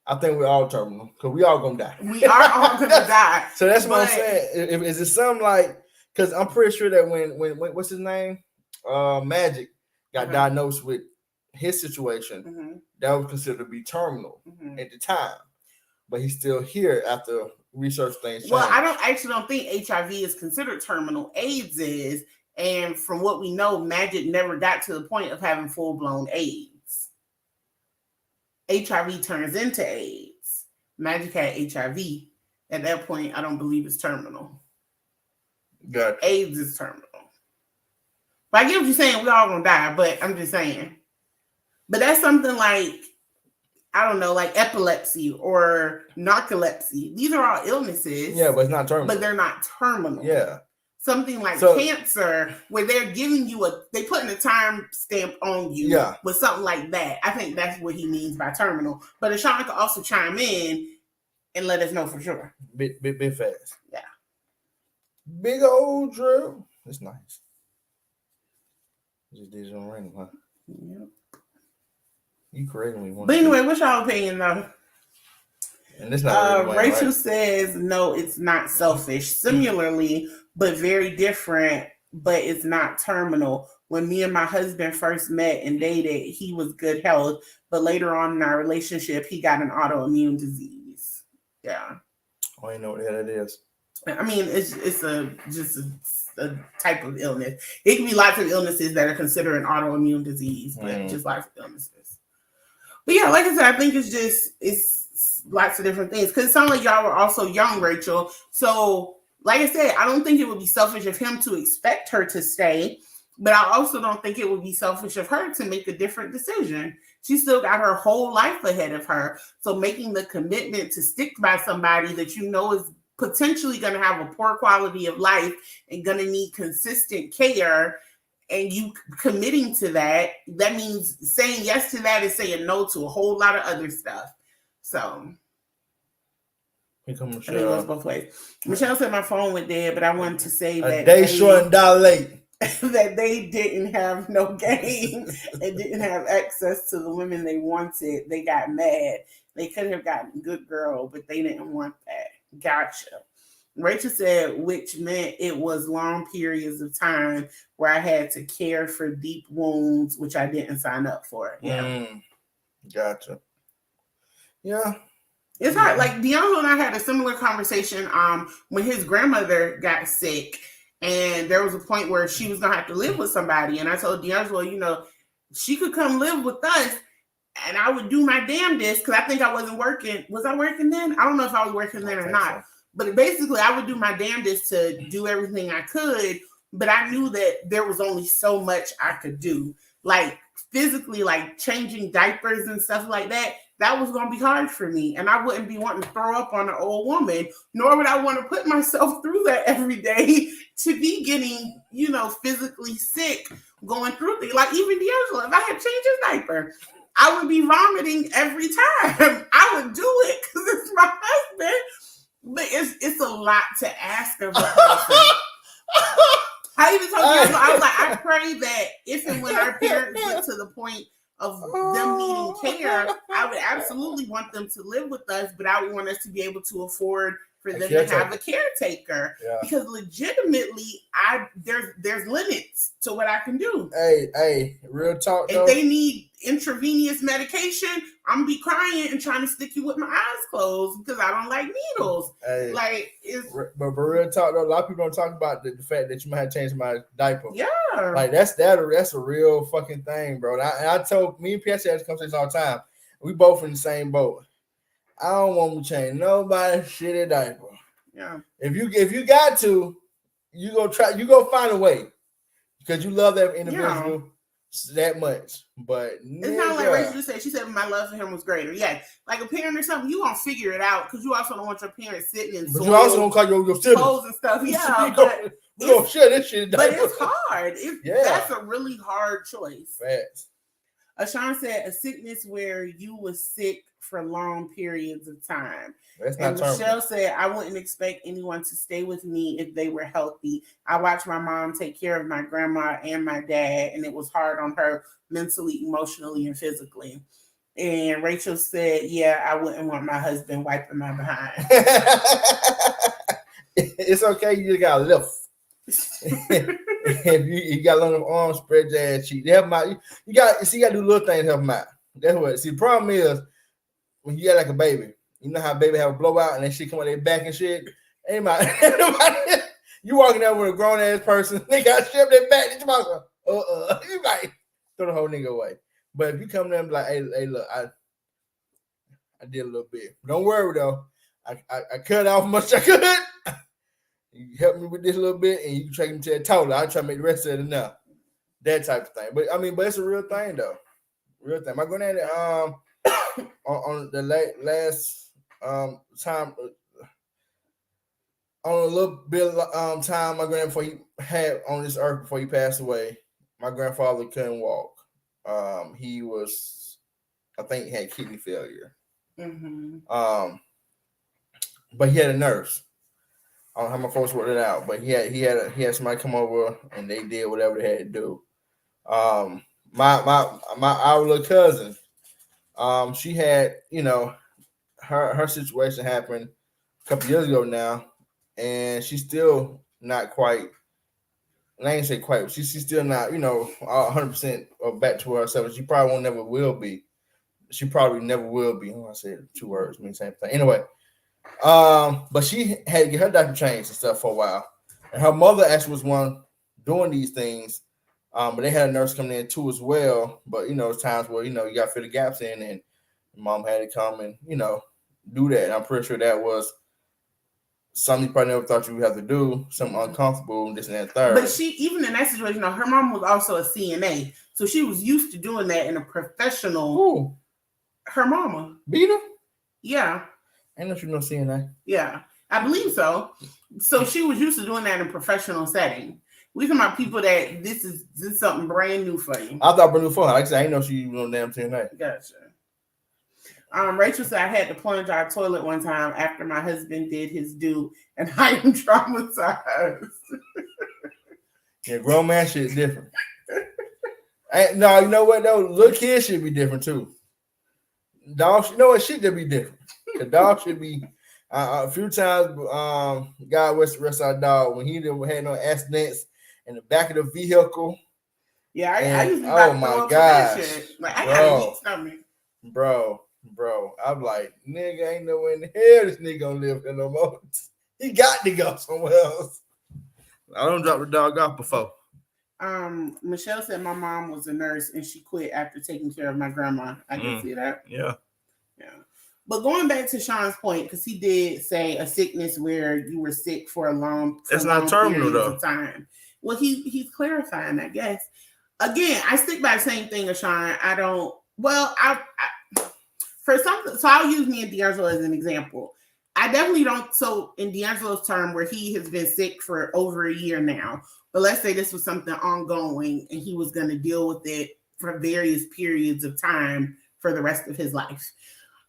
I think we're all terminal because we all gonna die. We are all gonna die. So that's what I'm saying. Is it something like? Because I'm pretty sure that when what's his name, Magic got diagnosed with his situation, that was considered to be terminal at the time, but he's still here after research things. Well, I don't think HIV is considered terminal. AIDS is, and from what we know, Magic never got to the point of having full-blown AIDS. HIV turns into AIDS. Magic had HIV. At that point, I don't believe it's terminal. Gotcha. AIDS is terminal. But I get what you're saying. We're all gonna die, but I'm just saying. But that's something like, I don't know, like epilepsy or narcolepsy. These are all illnesses. Yeah, but it's not terminal. But they're not terminal. Yeah. Something like cancer, where they're giving you they putting a time stamp on you with something like that. I think that's what he means by terminal. But Ashawn could also chime in and let us know for sure. Bit fast. Yeah. Big old drill. It's nice. Just did on ring, huh? Yep. You created me one. But anyway, what's y'all opinion though? And it's not really Rachel says no, it's not selfish. Similarly, but very different, but it's not terminal. When me and my husband first met and dated, he was good health, but later on in our relationship, he got an autoimmune disease. Yeah. I don't know what the hell that is. I mean, it's just a type of illness. It can be lots of illnesses that are considered an autoimmune disease, but just lots of illnesses. But yeah, like I said, I think it's lots of different things. Because it sounds like y'all were also young, Rachel. So, like I said, I don't think it would be selfish of him to expect her to stay. But I also don't think it would be selfish of her to make a different decision. She still got her whole life ahead of her. So making the commitment to stick by somebody that you know is potentially going to have a poor quality of life and going to need consistent care, and you committing to that, that means saying yes to that is saying no to a whole lot of other stuff. So Here come I think it goes both ways. Michelle said my phone went dead, but I wanted to say that they short and dilate. That they didn't have no game and didn't have access to the women they wanted. They got mad. They could have gotten good girl, but they didn't want that. Gotcha. Rachel said, which meant it was long periods of time where I had to care for deep wounds, which I didn't sign up for. Yeah. Gotcha. Yeah. It's hard. Like D'Angelo and I had a similar conversation when his grandmother got sick, and there was a point where she was gonna have to live with somebody. And I told D'Angelo, she could come live with us, and I would do my damnedest because I think I wasn't working. Was I working then? I don't know if I was working then or not. So. But basically, I would do my damnedest to do everything I could. But I knew that there was only so much I could do. Like physically, like changing diapers and stuff like that. That was going to be hard for me. And I wouldn't be wanting to throw up on an old woman, nor would I want to put myself through that every day to be getting, physically sick, going through things. Like even D'Angelo, if I had changed his diaper, I would be vomiting every time. I would do it because it's my husband. But it's a lot to ask of a person. I even told D'Angelo, I was like, I pray that if and when our parents get to the point of them needing care, I would absolutely want them to live with us, but I would want us to be able to afford for them to have a caretaker. Yeah. Because legitimately, there's limits to what I can do. Hey, real talk. If they need intravenous medication, I'm gonna be crying and trying to stick you with my eyes closed because I don't like needles. Hey, but real talk though, a lot of people don't talk about the fact that you might have changed my diaper. Yeah, like that's a real fucking thing, bro. And I told me and P.S. had this conversation all the time. We both in the same boat. I don't want to change nobody's shitty diaper. Yeah. If you got to, you go find a way because you love that individual that much. But it's not like Rachel just said. She said my love for him was greater. Yeah, like a parent or something, you gonna figure it out because you also don't want your parents sitting in soil, you also don't call your clothes and stuff. Yeah, but we gonna share this shit. But it's hard. That's a really hard choice. Facts. Ashawn said a sickness where you was sick for long periods of time. That's and not Michelle said, I wouldn't expect anyone to stay with me if they were healthy. I watched my mom take care of my grandma and my dad, and it was hard on her mentally, emotionally, and physically. And Rachel said, yeah, I wouldn't want my husband wiping my behind. It's okay. You just got to lift. If you got long arms, spread your ass cheek. Help him out. You got to do little things to help him out. That's what. See, the problem is when you got like a baby. You know how a baby have a blowout and that shit come on their back and shit. Ain't you walking out with a grown ass person, they got shit up their back. You like throw the whole nigga away. But if you come to them like, hey, look, I did a little bit. Don't worry though. I cut off as much as I could. You help me with this a little bit, and you can take him to a toddler. I'll try to make the rest of it enough. That type of thing. But but it's a real thing though. Real thing. My granddaddy on the last time on a little bit time my grandfather he had on this earth before he passed away. My grandfather couldn't walk. He was, I think, he had kidney failure. Mm-hmm. But he had a nurse. I don't know how my folks worked it out, but he had somebody come over and they did whatever they had to do. Our little cousin, she had, her situation happened a couple years ago now, and she's still not quite. I ain't say quite. She's still not, 100% back to herself. She probably never will be. She probably never will be. I said 2 words, mean same thing. Anyway. But she had to get her doctor changed and stuff for a while. And her mother actually was one doing these things. But they had a nurse coming in too as well. But it's times where you gotta fill the gaps in, and mom had to come and do that. And I'm pretty sure that was something you probably never thought you would have to do, something uncomfortable, this and that third. But she, even in that situation, her mom was also a CNA, so she was used to doing that in a professional. Ooh. Her mama. Beta? Yeah. Ain't no CNA. Yeah, I believe so. So she was used to doing that in a professional setting. We talking about people that this is something brand new for you. I thought brand new for her. Like I said, I ain't know she was on damn CNA. Gotcha. Rachel said I had to plunge our toilet one time after my husband did his due, and I am traumatized. Yeah, grown man shit is different. No, you know what though? Little kids should be different too. Dogs, shit should be different. The dog should be a few times. God rest our dog when he had no accidents in the back of the vehicle. Yeah, I usually oh my gosh, like I got a weak stomach, bro. I'm like, nigga, ain't nowhere in the hell this nigga gonna live here no more. He got to go somewhere else. I don't drop the dog off before. Michelle said my mom was a nurse and she quit after taking care of my grandma. I can see that. Yeah. But going back to Sean's point, because he did say a sickness where you were sick for a long that's not terminal though. Time. Well, he's clarifying, I guess. Again, I stick by the same thing as Sean. I don't. Well, I for something. So I'll use me and D'Angelo as an example. I definitely don't. So in D'Angelo's term, where he has been sick for over a year now, but let's say this was something ongoing and he was going to deal with it for various periods of time for the rest of his life.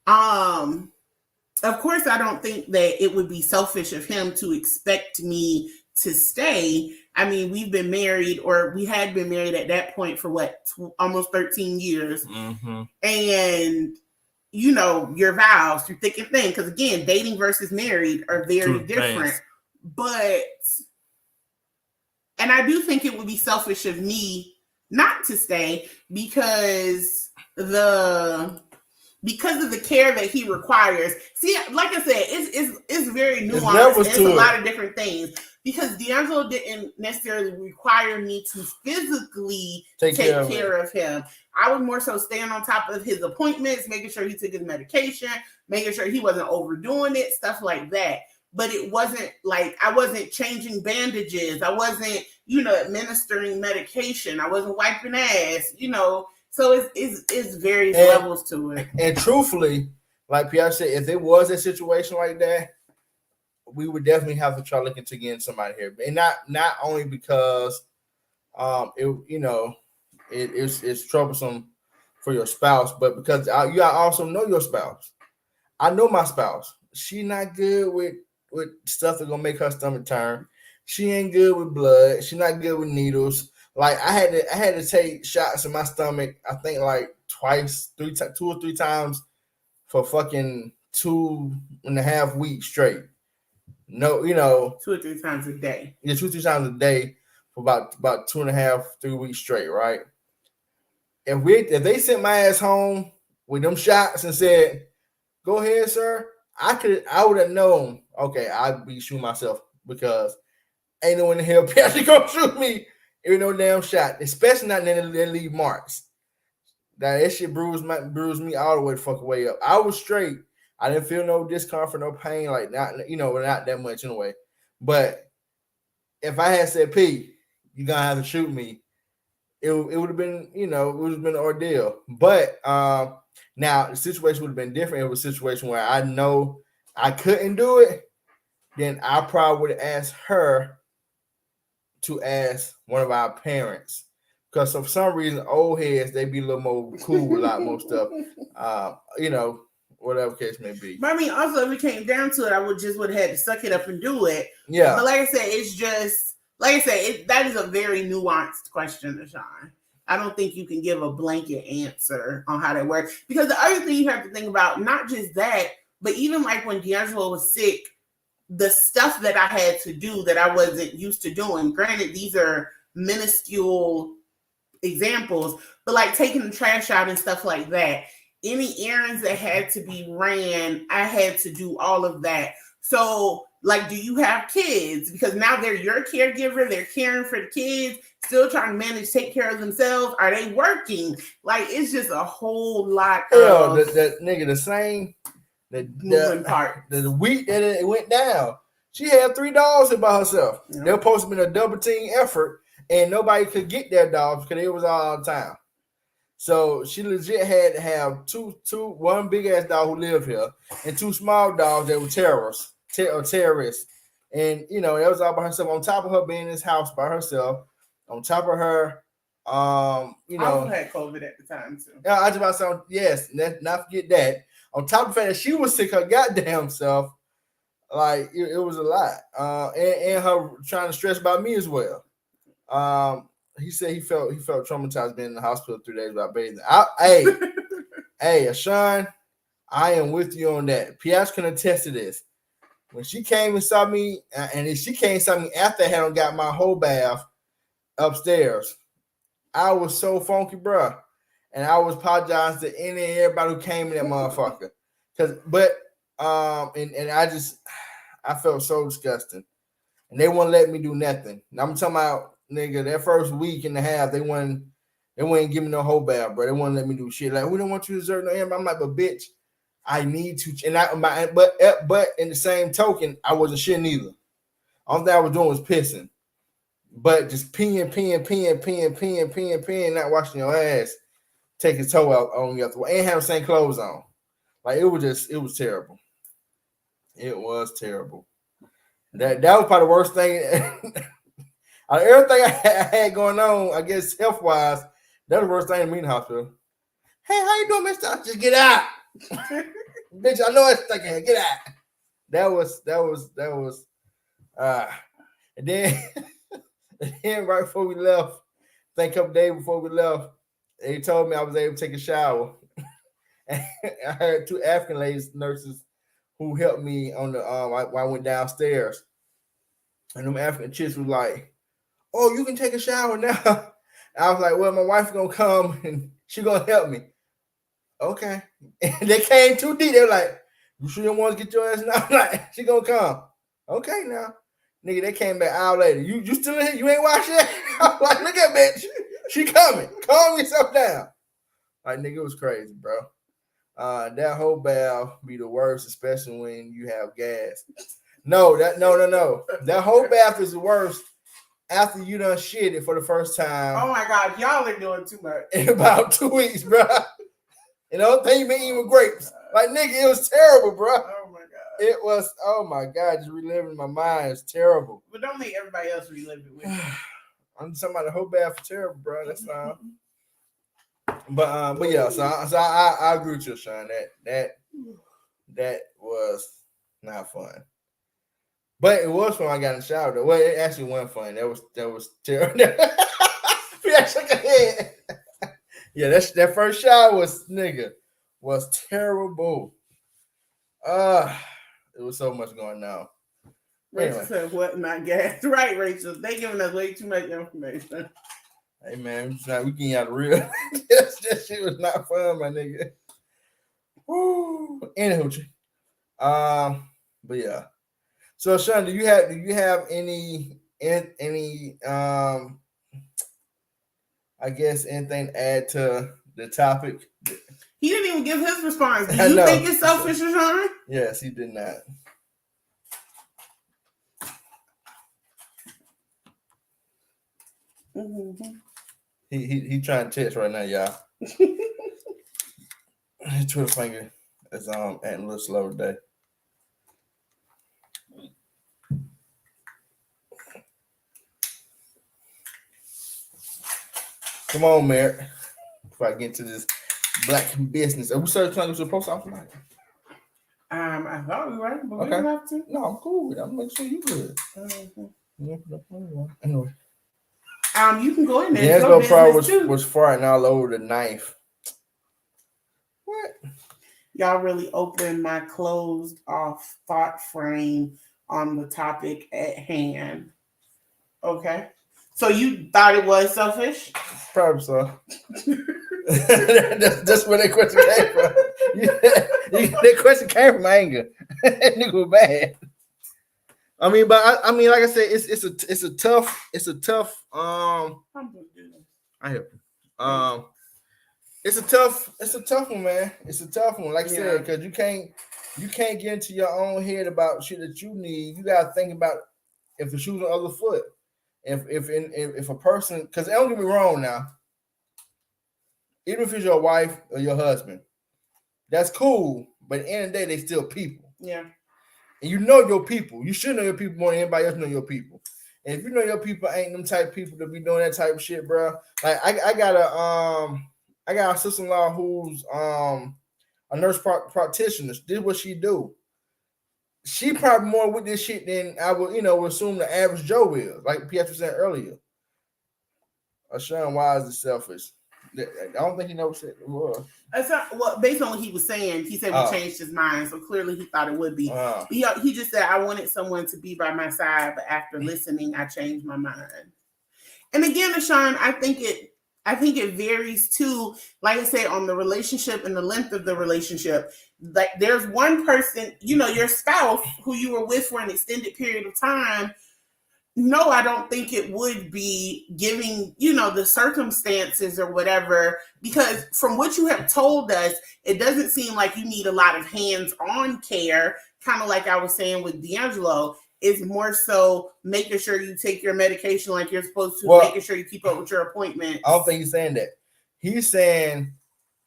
Of course, I don't think that it would be selfish of him to expect me to stay. I mean, we've been married, or we had been married at that point for almost 13 years. Mm-hmm. And, your vows through thick and thin. Because again, dating versus married are very different. And I do think it would be selfish of me not to stay because of the care that he requires. See, like I said, it's very nuanced. It's a lot of different things. Because D'Angelo didn't necessarily require me to physically take care of him. I was more so staying on top of his appointments, making sure he took his medication, making sure he wasn't overdoing it, stuff like that. but it wasn't like I wasn't changing bandages. I wasn't, administering medication. I wasn't wiping ass, So it's various levels to it. And truthfully, like Pierre said, if there was a situation like that, we would definitely have to try looking to getting somebody here, and not only because it's troublesome for your spouse, but because you also know your spouse. I know my spouse. She not good with stuff that's gonna make her stomach turn. She ain't good with blood. She not good with needles. Like I had to take shots in my stomach. I think like 2 or 3 times for fucking 2.5 weeks straight. No, 2 or 3 times a day. Yeah, 2 or 3 times a day for about 2.5, 3 weeks straight, right? If they sent my ass home with them shots and said, "Go ahead, sir," I would have known. Okay, I'd be shooting myself because ain't no one in hell actually gonna shoot me with no damn shot, especially not in they leave marks. That shit bruised me all the way the fuck way up. I was straight. I didn't feel no discomfort, no pain, like not that much anyway. But if I had said, "P, you're gonna have to shoot me," it would have been, it would have been an ordeal. But now the situation would have been different. It was a situation where I know I couldn't do it. Then I probably would have asked her to ask one of our parents. Because for some reason, old heads, they be a little more cool with a lot more stuff. Whatever case may be. But I mean, also, if it came down to it, I would have had to suck it up and do it. Yeah. But like I said, it's just, that is a very nuanced question, Deshaun. I don't think you can give a blanket answer on how that works. Because the other thing you have to think about, not just that, but even like when D'Angelo was sick, the stuff that I had to do that I wasn't used to doing. Granted, these are minuscule examples, but like taking the trash out and stuff like that. Any errands that had to be ran, I had to do all of that. So, like, do you have kids? Because now they're your caregiver, they're caring for the kids, still trying to take care of themselves. Are they working? Like, it's just a whole lot of that nigga the same. moving part. The week that it went down, she had 3 dogs by herself. Yeah. They were supposed to be a double team effort, and nobody could get their dogs because they was all out of town. So she legit had to have one big ass dog who lived here and 2 small dogs that were terrorists. And that was all by herself. On top of her being in this house by herself, on top of her, I also had COVID at the time too. Yeah, I just about to say yes. Not forget that. On top of the fact that she was sick her goddamn self, like it was a lot. And her trying to stress about me as well. He said he felt traumatized being in the hospital 3 days without bathing. Hey, Sean, I am with you on that. Piash can attest to this. When she came and saw me, and she came and saw me after I had got my whole bath upstairs, I was so funky, bruh. And I was apologizing to any and everybody who came in that motherfucker. I felt so disgusting. And they wouldn't let me do nothing. Now I'm talking about, nigga, that first week and a half, they wouldn't give me no whole bath, bro. They wouldn't let me do shit. Like, we don't want you to desert no air. I'm like, but bitch, I need to. But in the same token, I wasn't shitting either. All thing I was doing was pissing. But just peeing, not washing your ass, take his toe out on the other way, and have the same clothes on. Like, it was terrible. It was terrible. That was probably the worst thing. Out of everything I had going on, I guess health-wise, that was the worst thing in me in the hospital. Hey, how you doing, mister? Just get out. Bitch, I know it's stuck in. Get out. That was and then right before we left, I think a couple days before we left, they told me I was able to take a shower. And I had 2 African ladies, nurses, who helped me on the while I went downstairs. And them African chicks was like, "Oh, you can take a shower now." I was like, "Well, my wife's gonna come and she gonna help me." Okay. And they came too deep. They were like, "You sure you don't want to get your ass now?" I'm like, "She gonna come." Okay, now. Nigga, they came back an hour later. You still in here? You ain't washed yet? I'm like, look at bitch. She coming. Calm yourself down. Like, nigga, it was crazy, bro. That whole bath be the worst, especially when you have gas. No. That whole bath is the worst after you done shit it for the first time. Oh my God, y'all are doing too much. In about 2 weeks, bro. And the only thing you been eating with grapes. Like, nigga, it was terrible, bro. Oh my God. It was, oh my God, just reliving my mind. It's terrible. But don't make everybody else relive it with you. I'm just talking about the whole bath was terrible, bro. That's fine. But yeah, so I agree with you, Sean. That was not fun. But it was fun. I got in the shower though. Well, it actually wasn't fun. That was terrible. Yeah, shook her head. Yeah, that first shower was terrible. It was so much going on. Rachel said, "What? Not gas?" Right, Rachel. They giving us way too much information. Hey man, we getting out of real. That shit was not fun, my nigga. Woo. Anywho, but yeah. So Sean, do you have any I guess anything to add to the topic? He didn't even give his response. Do you think it's selfish, Sean? Yes, he did not. Mm-hmm. He trying to text right now, y'all. His Twitter finger is acting a little slow today. Come on, Merritt. Before I get into this black business. Are we started trying to go to the post office tonight? I thought we were, but we Okay. don't have to. No, I'm cool with it. I'm making sure you good. Anyway. You can go in there. Dan's GoPro was farting all over the knife. What? Y'all really opened my closed off thought frame on the topic at hand. Okay. So you thought it was selfish? Probably so. That's where that question came from. That question came from anger. That nigga was bad. I mean, but I mean, like I said, it's a tough. I help you. It's a tough one, man. It's a tough one, like I said, because you can't get into your own head about shit that you need. You gotta think about if the shoe's on the other foot. If a person, because don't get me wrong now, even if it's your wife or your husband, that's cool. But at the end of the day, they still people. Yeah. And you know your people. You should know your people more than anybody else know your people. And if you know your people ain't them type of people to be doing that type of shit, bro. Like I got a sister-in-law who's a nurse practitioner. This is what she do. She probably more with this shit than I would, assume the average Joe is. Like Pietro said earlier. Sean, why is it selfish? I don't think he knows what it was. Well, based on what he was saying, he said we changed his mind, so clearly he thought it would be. He just said, I wanted someone to be by my side, but after listening, I changed my mind. And again, Sean, I think it varies too, like I said, on the relationship and the length of the relationship. Like there's one person, your spouse who you were with for an extended period of time. No, I don't think it would be giving, the circumstances or whatever, because from what you have told us, it doesn't seem like you need a lot of hands-on care, kind of like I was saying with D'Angelo. It's more so making sure you take your medication like you're supposed to, making sure you keep up with your appointments. I don't think he's saying that. He's saying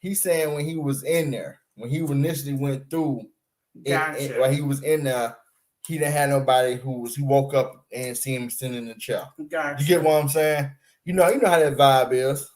when he was in there, when he initially went through, gotcha. While he was in there, he didn't have nobody he woke up and see him sitting in the chair. Gotcha. You get what I'm saying? You know how that vibe is.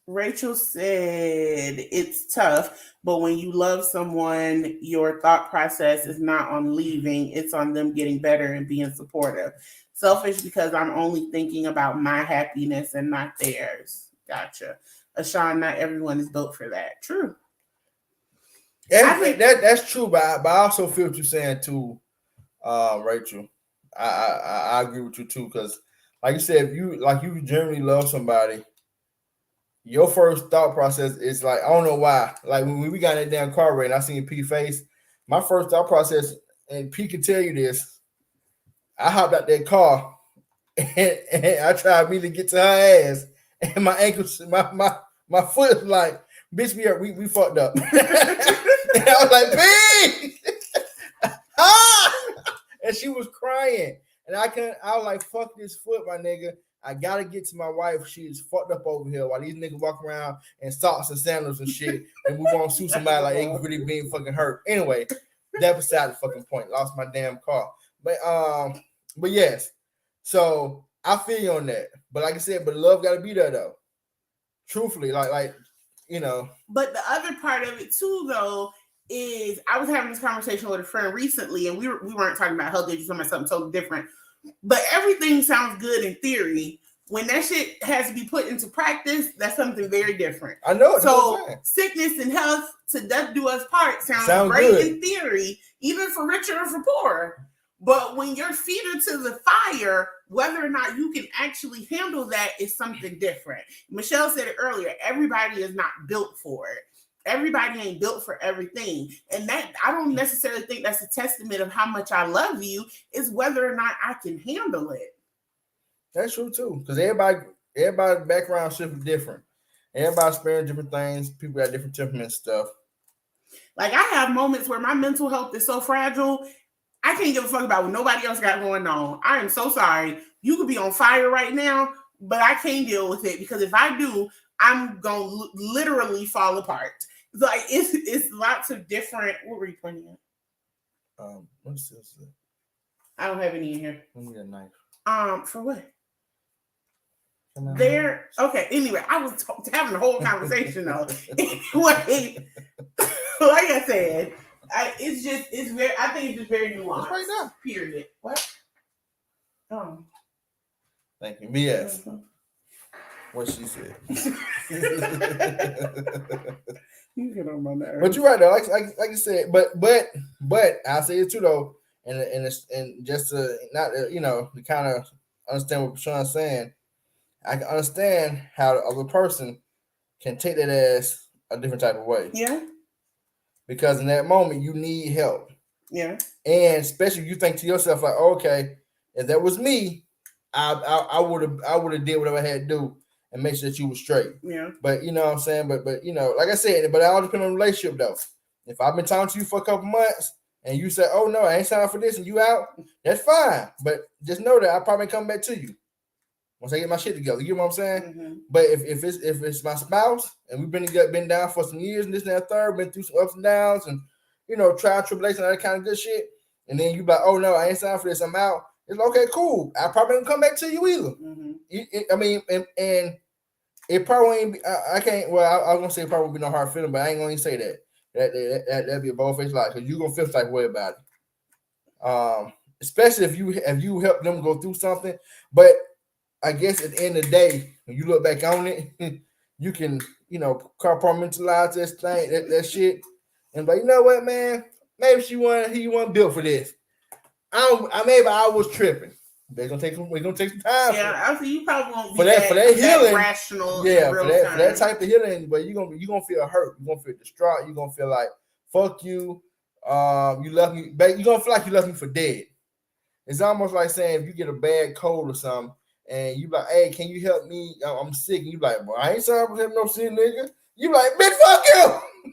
Rachel said it's tough, but when you love someone, your thought process is not on leaving, it's on them getting better and being supportive. Selfish because I'm only thinking about my happiness and not theirs. Gotcha. Ashawn, not everyone is built for that. True. I think that's true, but I also feel what you're saying too, Rachel. I agree with you too, because like you said, if you generally love somebody, your first thought process is like, I don't know why. Like when we got in that damn car wreck and I seen P face, my first thought process, and P can tell you this, I hopped out that car and I tried me to get to her ass, and my ankles, my foot was like, bitch, we fucked up. And I was like, B! And she was crying. And I was like, fuck this foot, my nigga. I gotta get to my wife. She is fucked up over here while these niggas walk around in socks and sandals and shit. And we won't sue somebody like they really being fucking hurt. Anyway, that beside the fucking point. Lost my damn car. But yes. So I feel you on that. But like I said, but love gotta be there though. Truthfully, like you know. But the other part of it too, though, is I was having this conversation with a friend recently, and we weren't talking about health issues, something totally different. But everything sounds good in theory. When that shit has to be put into practice, that's something very different. I know. So sickness and health to death do us part sounds great good in theory, even for richer or for poor. But when your feet are to the fire, whether or not you can actually handle that is something different. Michelle said it earlier. Everybody is not built for it. Everybody ain't built for everything. And that I don't necessarily think that's a testament of how much I love you, is whether or not I can handle it. That's true too. Because everybody's background shift is different. Everybody's experiencing different things. People got different temperaments stuff. Like I have moments where my mental health is so fragile, I can't give a fuck about what nobody else got going on. I am so sorry. You could be on fire right now, but I can't deal with it because if I do, I'm going to literally fall apart. Like it's lots of different. What were you pointing at? What's this? I don't have any in here. I need a knife. For what? There. Okay. Anyway, I was having a whole conversation though. Anyway, like I said, I think it's just very nuanced. Right now. Period. What? Thank you. Yes. Mm-hmm. What she said. You get on my nerves. But you're right though. Like you said, but I say it too though, and just to not to kind of understand what Sean's saying, I can understand how the other person can take that as a different type of way. Yeah. Because in that moment you need help. Yeah. And especially if you think to yourself like, okay, if that was me, I would have did whatever I had to do and make sure that you were straight. Yeah. But you know what I'm saying? But like I said, but it all depends on the relationship though. If I've been talking to you for a couple months and you say, oh no, I ain't signed for this and you out, that's fine. But just know that I'll probably come back to you once I get my shit together. You know what I'm saying? Mm-hmm. But if it's my spouse and we've been down for some years and this and that third, been through some ups and downs and trial, tribulation, all that kind of good shit, and then you like, oh no, I ain't signed for this, I'm out. It's okay, cool. I probably don't come back to you either. Mm-hmm. I mean, and it probably ain't. I can't. Well, I was gonna say it probably be no hard feeling, but I ain't gonna even say that. That'd be a bold-faced lie because you're gonna feel like way about it. Especially if you help them go through something. But I guess at the end of the day, when you look back on it, you can compartmentalize that shit, and like, you know what, man, maybe he wasn't built for this. Maybe I was tripping. We're gonna take some time. Yeah, I see you probably won't be for that healing, rational. Yeah, for that type of healing, but you're gonna feel hurt. You're gonna feel distraught. You're gonna feel like fuck you. You left me, but you're gonna feel like you left me for dead. It's almost like saying if you get a bad cold or something, and you like, hey, can you help me? I'm sick. And you like, well, I ain't sorry for having no sick nigga. You like, bitch, fuck you.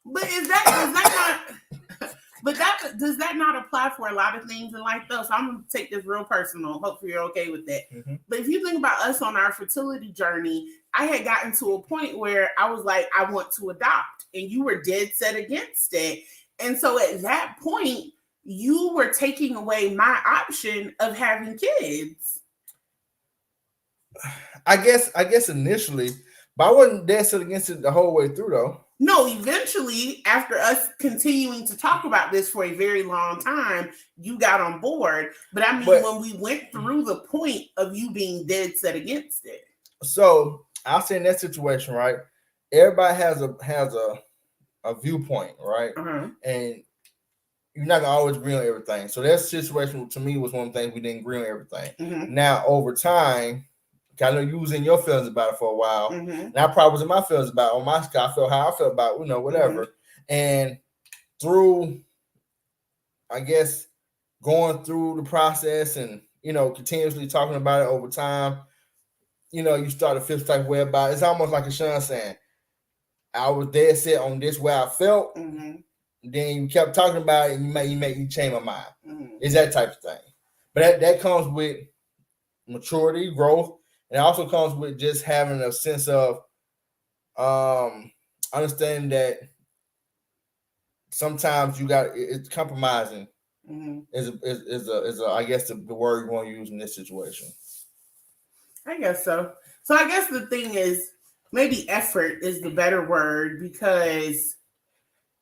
But is that not? But does that not apply for a lot of things in life though? So I'm gonna take this real personal. Hopefully you're okay with that. Mm-hmm. But if you think about us on our fertility journey, I had gotten to a point where I was like, I want to adopt, and you were dead set against it. And so at that point, you were taking away my option of having kids. I guess initially, but I wasn't dead set against it the whole way through though. No, eventually, after us continuing to talk about this for a very long time, you got on board. But I mean, when we went through the point of you being dead set against it. So I'll say in that situation, right? Everybody has a viewpoint, right? Uh-huh. And you're not gonna always agree on everything. So that situation to me was one of the things we didn't agree on everything. Mm-hmm. Now over time, I know you was in your feelings about it for a while. Mm-hmm. And I probably was in my feelings about it. On my sky, I felt how I felt about it, whatever. Mm-hmm. And through, I guess, going through the process and, continuously talking about it over time, you start to feel type of way about it. It's almost like a Sean saying, I was dead set on this way I felt. Mm-hmm. then you kept talking about it, and you change my mind. Mm-hmm. It's that type of thing. But that comes with maturity, growth, and it also comes with just having a sense of understanding that sometimes it's compromising. Mm-hmm. Is I guess the word you want to use in this situation. I guess so. So I guess the thing is, maybe effort is the better word, because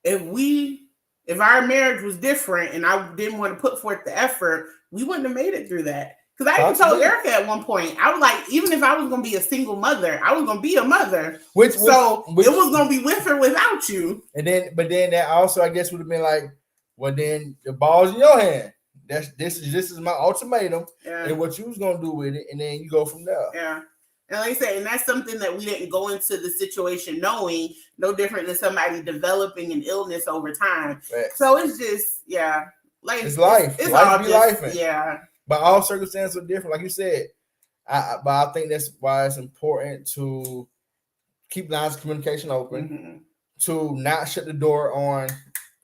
if our marriage was different and I didn't want to put forth the effort, we wouldn't have made it through that. Because I even told Erica at one point, I was like, even if I was going to be a single mother, I was going to be a mother. It was going to be with or without you. But then that also, I guess, would have been like, well, then the ball's in your hand. This is my ultimatum, and what you was going to do with it, and then you go from there. Yeah. And like I said, and that's something that we didn't go into the situation knowing, no different than somebody developing an illness over time. Right. So it's just, like it's life. It's life be life. Yeah. But all circumstances are different, like you said. But I think that's why it's important to keep lines of communication open, to not shut the door on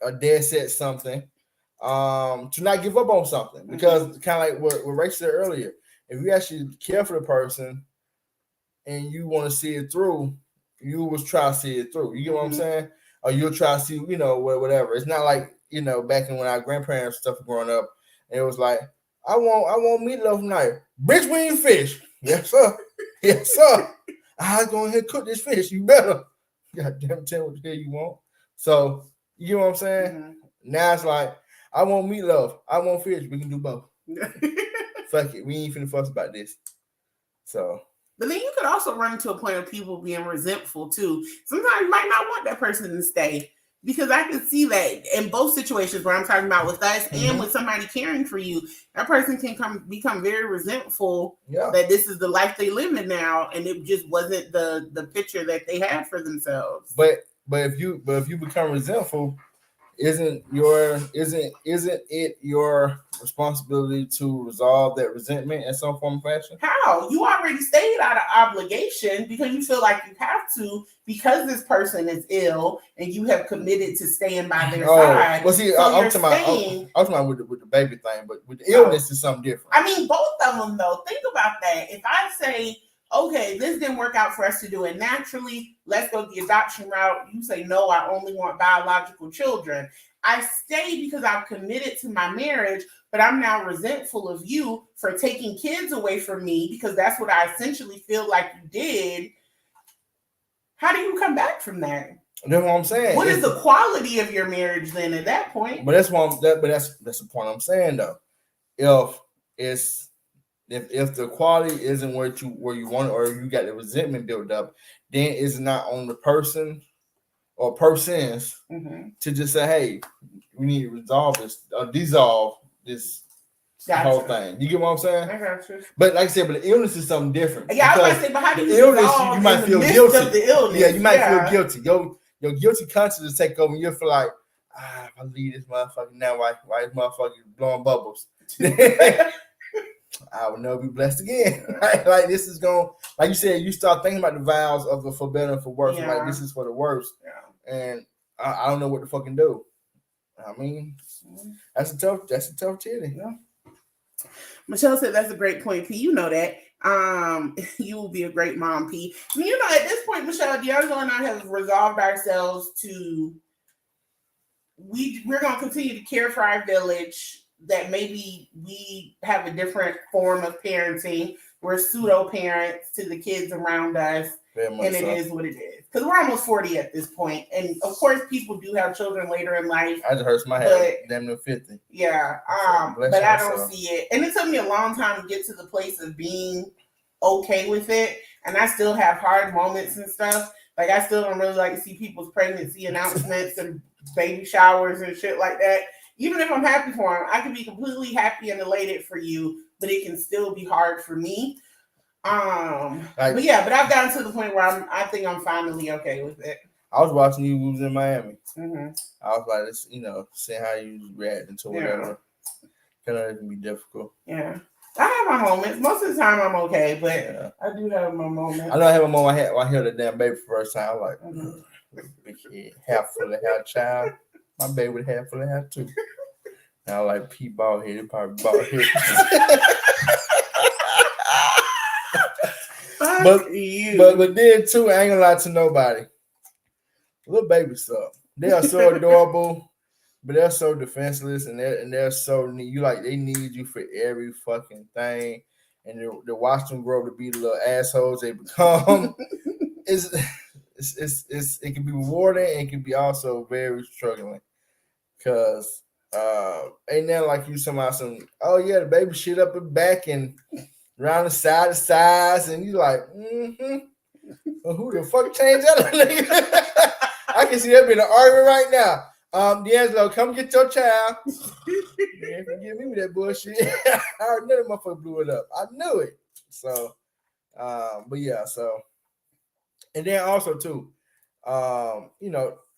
a dead set something, to not give up on something. Because kind of like what Rachel said earlier, if you actually care for the person and you want to see it through, you will try to see it through. You get what I'm saying? Or you'll try to see, whatever. It's not like, back in when our grandparents stuff were growing up, and it was like, I want meatloaf tonight. Bitch, we ain't fish. Yes, sir. Yes, sir. I go ahead and cook this fish. You better. Goddamn, tell what the hell you want. So, you know what I'm saying? Now it's like, I want meatloaf. I want fish. We can do both. Fuck it. We ain't finna fuss about this. So. But then you could also run into a point of people being resentful too. Sometimes you might not want that person to stay, because I can see that in both situations where I'm talking about with us and with somebody caring for you, that person can become very resentful that this is the life they live in now, and it just wasn't the picture that they had for themselves. But if you become resentful, isn't it your responsibility to resolve that resentment in some form or fashion? How? You already stayed out of obligation because you feel like you have to, because this person is ill and you have committed to staying by their side. Well, see, so I'm talking about with the baby thing, but with the illness is something different. I mean, both of them though. Think about that. If I say, okay, this didn't work out for us to do it naturally, let's go the adoption route. You say, no, I only want biological children. I stay because I've committed to my marriage, but I'm now resentful of you for taking kids away from me because that's what I essentially feel like you did. How do you come back from that? That's what I'm saying. What is the quality of your marriage then at that point? But that's the point I'm saying though. If the quality isn't where you want it, or you got the resentment built up, then it's not on the person or persons to just say, hey, we need to resolve this, dissolve this whole thing. You get what I'm saying? I got you. But like I said, but the illness is something different. Yeah, I was about to say, but how do you illness? You might feel guilty. Of the illness. Yeah, you might feel guilty. Your guilty conscience will take over, and you'll feel like, if I leave this motherfucker now, why this motherfucker blowing bubbles? I will never be blessed again. Right? Like this is going, like you said, you start thinking about the vows of the for better and for worse. Yeah. Like this is for the worst. Yeah. And I don't know what to fucking do. I mean, that's a tough titty. Yeah. Michelle said that's a great point, P. You know that. You will be a great mom, P. I mean, at this point, Michelle, D'Angelo and I have resolved ourselves to we're gonna continue to care for our village. That maybe we have a different form of parenting. We're pseudo parents to the kids around us, and it is what it is. Because we're almost 40 at this point, and of course, people do have children later in life. I just hurts my head. Damn near 50. Yeah, but I don't see it, and it took me a long time to get to the place of being okay with it. And I still have hard moments and stuff. Like I still don't really like to see people's pregnancy announcements and baby showers and shit like that. Even if I'm happy for him, I can be completely happy and elated for you, but it can still be hard for me. But I've gotten to the point where I think I'm finally okay with it. I was watching you was in Miami. I was like, this, seeing how you reacting to whatever. It can be difficult. Yeah. I have my moments. Most of the time I'm okay, but I do have my moments. I know I have a moment I held a damn baby for the first time. I'm like, big head, half full of hair child. My baby would have full of hair too. And I like P bald headed, probably bald headed. but then too, I ain't gonna lie to nobody. Little babies suck. They are so adorable, but they're so defenseless, and they're so they need you for every fucking thing. And to watch them grow to be the little assholes they become, it can be rewarding and it can be also very struggling. Cause ain't that like you somehow the baby shit up and back and around the side of size, and you like, well, who the fuck changed that nigga? I can see that being an argument right now. D'Angelo, come get your child. You ain't forgive me with that bullshit. I already knew that motherfucker blew it up. I knew it. So, but yeah, so, and then also too,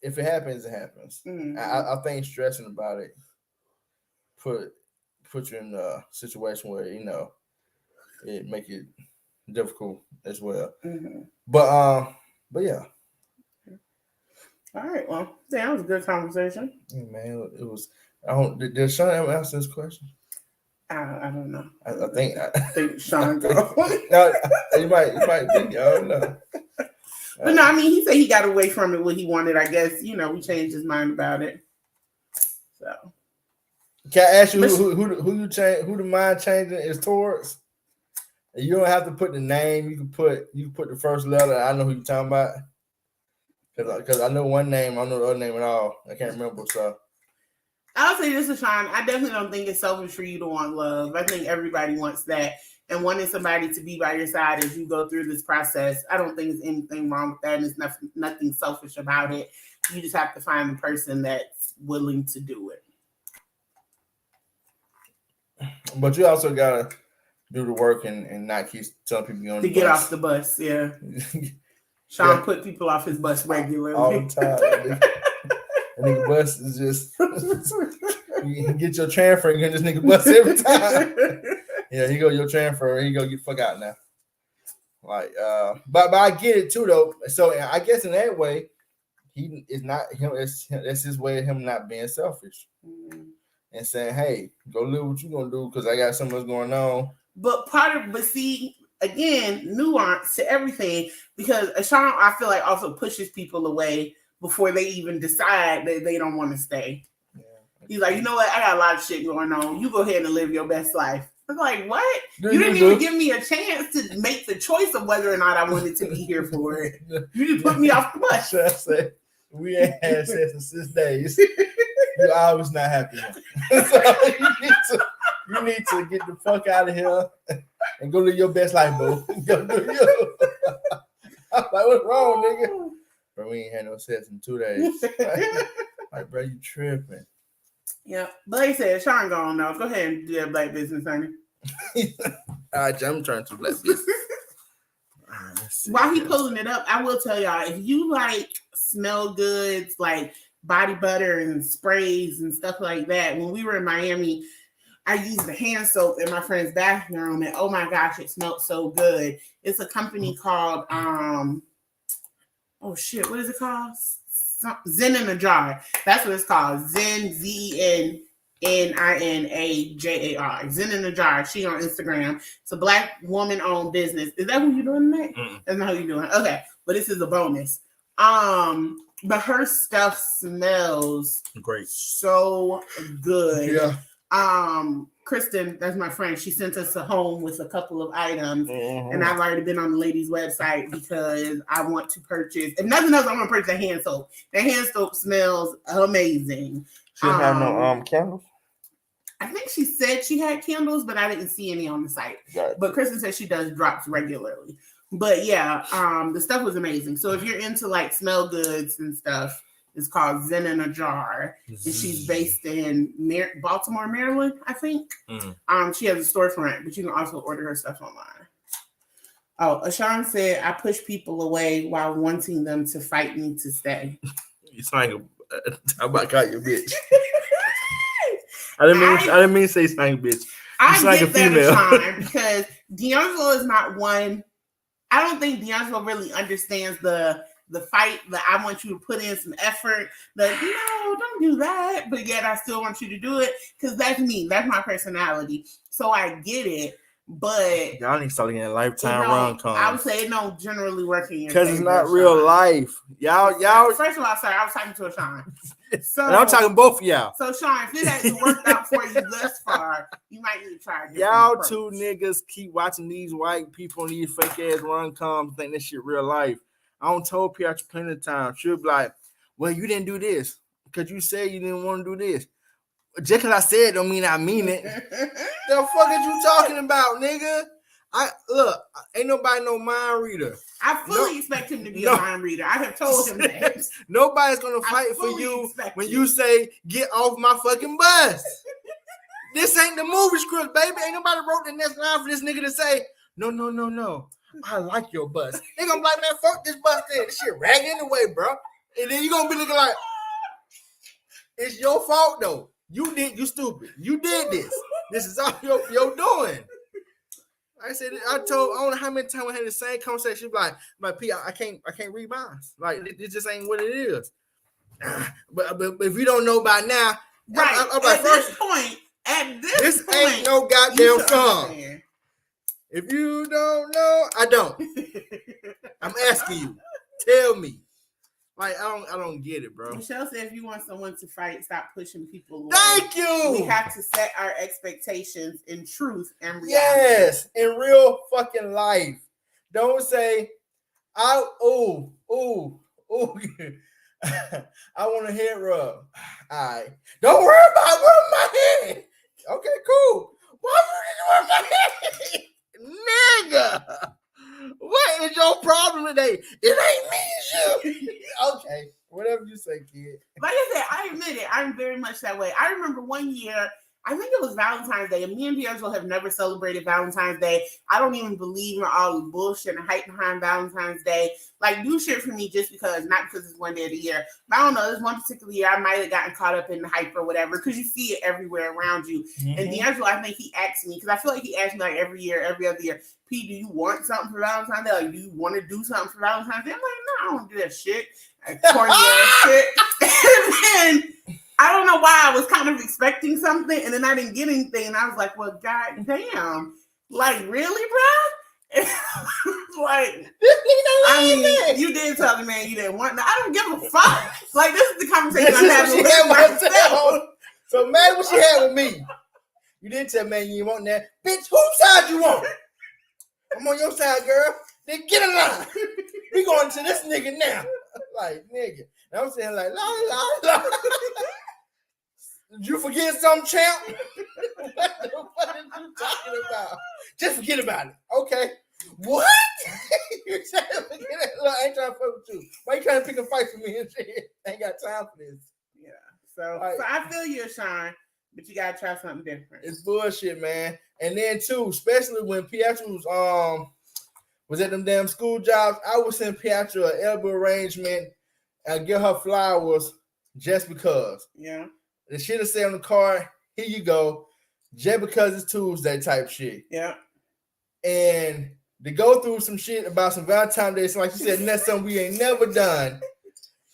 if it happens, it happens. Mm-hmm. I think stressing about it put you in a situation where, it make it difficult as well. Mm-hmm. But yeah. All right, well, that was a good conversation. Yeah, man, it was. Did Sean ever answer this question? I don't know. I think Sean go. You might think. I don't know. But no, I mean, he said he got away from it what he wanted. I guess we changed his mind about it. So, can I ask you who you change? Who the mind changing is towards? You don't have to put the name. You can put the first letter. I know who you're talking about. Because I know one name, I don't know the other name at all. I can't remember. So I'll say this to Sean. I definitely don't think it's selfish for you to want love. I think everybody wants that. And wanting somebody to be by your side as you go through this process, I don't think there's anything wrong with that. And there's nothing selfish about it. You just have to find the person that's willing to do it. But you also got to do the work and not keep telling people you're on the bus. To get off the bus, yeah. Sean put people off his bus regularly. All the time. And nigga bus is just you get your transfer and get this nigga bus every time. Yeah, here go your transfer. Here you go, get the fuck out now. Like, but I get it too though. So I guess in that way, he is not him. That's his way of him not being selfish and saying, "Hey, go live what you gonna do because I got something else going on." But see. Again, nuance to everything because Sean, I feel like, also pushes people away before they even decide that they don't want to stay. Yeah. He's like, you know what? I got a lot of shit going on. You go ahead and live your best life. I'm like, what? You didn't even give me a chance to make the choice of whether or not I wanted to be here for it. You just put me off the bus. I say, we ain't had sex in 6 days. You're always not happy. So you need to get the fuck out of here and go live your best life, bro. Go do you. I'm like, what's wrong, nigga? Bro, we ain't had no sex in 2 days. Like, bro, you tripping. Yeah, but like I said, Sean gone now. Go ahead and do that black business, honey. All right, I'm turning to black business. While he pulling it up, I will tell y'all, if you like smell goods, like body butter and sprays and stuff like that, when we were in Miami, I used the hand soap in my friend's bathroom, and oh my gosh, it smelled so good. It's a company called, what is it called? Zen in a Jar. That's what it's called. Zen, ZENNINAJAR. Zen in a Jar. She on Instagram. It's a Black woman-owned business. Is that who you're doing tonight? That's not who you're doing. Okay, but this is a bonus. But her stuff smells great, so good. Yeah. Kristen, that's my friend. She sent us home with a couple of items, and I've already been on the lady's website because I want to purchase. If nothing else, I want to purchase a hand soap. The hand soap smells amazing. She didn't have no candles. I think she said she had candles, but I didn't see any on the site. Right. But Kristen said she does drops regularly. But yeah, the stuff was amazing. So if you're into like smell goods and stuff, it's called Zen in a Jar. And she's based in Baltimore, Maryland, I think. She has a storefront, but you can also order her stuff online. Oh, Ashan said, I push people away while wanting them to fight me to stay. It's like how about call you bitch? I didn't mean to say slang bitch. I like get a female. That because D'Angelo is not one. I don't think D'Angelo really understands the the fight, I want you to put in some effort. Like, no, don't do that. But yet I still want you to do it because that's me. That's my personality. So I get it. But y'all need to start getting Lifetime rom-coms. I would say it don't generally work in your because it's not real life. Y'all. First of all, sorry, I was talking to a Sean. So and I'm talking both of y'all. So Sean, if it hasn't worked out for you thus far, you might need to try. Y'all approach. two niggas keep watching these white people and these fake ass rom-coms, think this shit real life. I don't told Piatra plenty of times. She'll be like, "Well, you didn't do this because you said you didn't want to do this." Just because I said it don't mean I mean it. The fuck is you talking about, nigga? Ain't nobody no mind reader. I fully expect him to be a mind reader. I have told him that. Nobody's gonna fight for you when you say, "Get off my fucking bus." This ain't the movie script, baby. Ain't nobody wrote the next line for this nigga to say, No. I like your bus. They gonna be like, "Man, fuck this bus then. This shit ragged anyway, bro." And then you gonna be looking like, it's your fault though. You stupid. You did this. This is all you're doing. I said, I don't know how many times I had the same conversation. Like P, I can't read minds. Like it just ain't what it is. But if you don't know by now, right? At this point, this ain't no goddamn song. If you don't know, I don't. I'm asking you. Tell me. Like I don't get it, bro. Michelle said, if you want someone to fight, stop pushing people away. Thank you. We have to set our expectations in truth and reality. Yes, in real fucking life. Don't say, I want a head rub. All right. Don't worry about rubbing my head. Okay, cool. Why would you rub my head? Nigga. What is your problem today? It ain't me, it's you. Okay, whatever you say, kid. Like I said, I admit it. I'm very much that way. I remember one year, I think it was Valentine's Day, and me and D'Angelo have never celebrated Valentine's Day. I don't even believe in all the bullshit and hype behind Valentine's Day. Like, do shit for me just because, not because it's one day of the year. But I don't know, this one particular year, I might have gotten caught up in the hype or whatever, because you see it everywhere around you. Mm-hmm. And D'Angelo, I think he asked me, because I feel like he asked me like every year, every other year, P, do you want something for Valentine's Day? Like, do you want to do something for Valentine's Day? I'm like, no, I don't do that shit. Corny ass shit. And then I don't know why I was kind of expecting something, and then I didn't get anything, and I was like, well, god damn. Like, really, bro? Like, I mean, you did tell me, man, you didn't want that. I don't give a fuck. Like, this is the conversation I'm having with myself. So, man, what she had with me? You didn't tell me you want that. Bitch, whose side you want? I'm on your side, girl. Then get in line. We going to this nigga now. Like, nigga. And I'm saying, like, la. Did you forget something, champ? What the fuck are you talking about? Just forget about it. Okay. What? You trying to forget it? Look, I ain't trying to fuck with you. Why you trying to pick a fight for me and shit? I ain't got time for this. Yeah. So I feel you, Sean, but you gotta try something different. It's bullshit, man. And then too, especially when Piatra was at them damn school jobs, I would send Piatra an elbow arrangement and give her flowers just because. Yeah. The shit will say on the card, here you go, just because it's Tuesday type shit. Yeah. And to go through some shit about some Valentine's Day, so like you said, and that's something we ain't never done.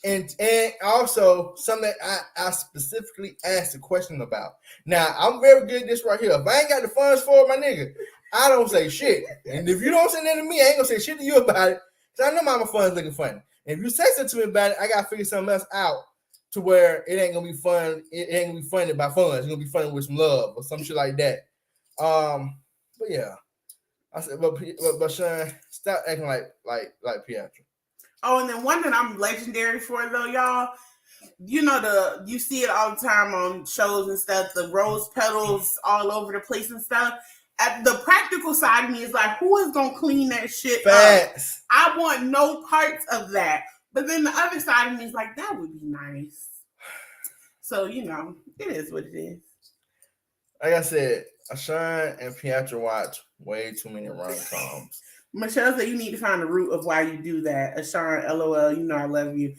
And also something that I specifically asked a question about. Now, I'm very good at this right here. If I ain't got the funds for it, my nigga, I don't say shit. And if you don't say nothing to me, I ain't gonna say shit to you about it. Because I know my funds looking funny. And if you say something to me about it, I gotta figure something else out to where it ain't gonna be fun. It ain't gonna be funny by funds. It's gonna be funny with some love or some shit like that. But yeah. I said, but Sean, stop acting like Piatra. Oh, and then one that I'm legendary for though, y'all. You know you see it all the time on shows and stuff. The rose petals all over the place and stuff. At the practical side of me is like, who is gonna clean that shit Facts. up? I want no parts of that. But then the other side of me is like, that would be nice. So you know, it is what it is. Like I said, Ashawn and Piatra watch way too many rom-coms. Michelle said you need to find the root of why you do that. Ashawn, LOL, you know I love you.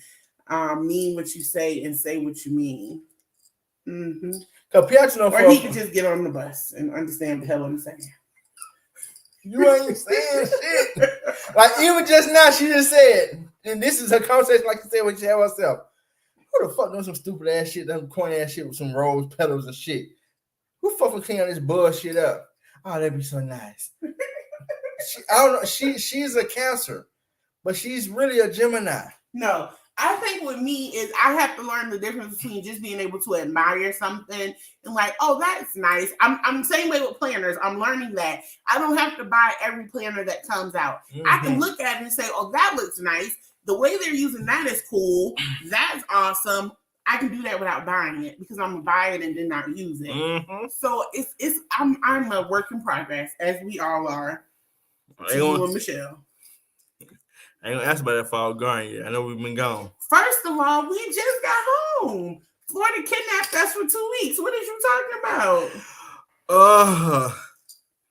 Mean what you say and say what you mean. Mm-hmm. Or he could just get on the bus and understand what the hell I'm saying. You ain't saying shit. Like even just now, she just said, And this is a conversation, like you said, with you have herself. Who the fuck doing some stupid ass shit, some corny ass shit with some rose petals and shit? Who fucking clean this bullshit up? Oh, that'd be so nice. I don't know. She's a Cancer, but she's really a Gemini. No, I think with me is I have to learn the difference between just being able to admire something and like, oh, that's nice. I'm the same way with planners. I'm learning that I don't have to buy every planner that comes out. Mm-hmm. I can look at it and say, oh, that looks nice. The way they're using that is cool. That's awesome. I can do that without buying it because I'm gonna buy it and then not use it. Mm-hmm. So I'm a work in progress, as we all are. To you and Michelle. I ain't gonna ask about that fall gone yet. I know we've been gone. First of all, we just got home. Florida kidnapped us for 2 weeks. What are you talking about?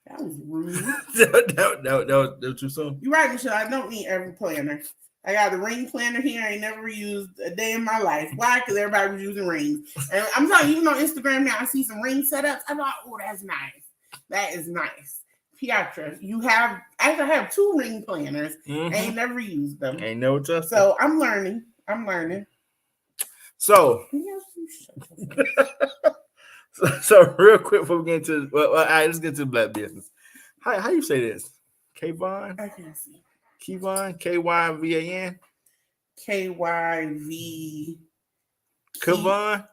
That was rude. that was too soon. You're right, Michelle. I don't need every planner. I got a ring planner here. I ain't never used a day in my life. Why? Because everybody was using rings. And I'm telling you, even on Instagram now, I see some ring setups. I'm like, oh, that's nice. That is nice. Piatra, I have 2 ring planners. Mm-hmm. I ain't never used them. Ain't never touched So I'm learning. So, so real quick before we get into all right, let's get to the black business. How you say this? Kayvon? I can't see. Kayvon? K-Y-V-A-N? K-Y-V. Kayvon?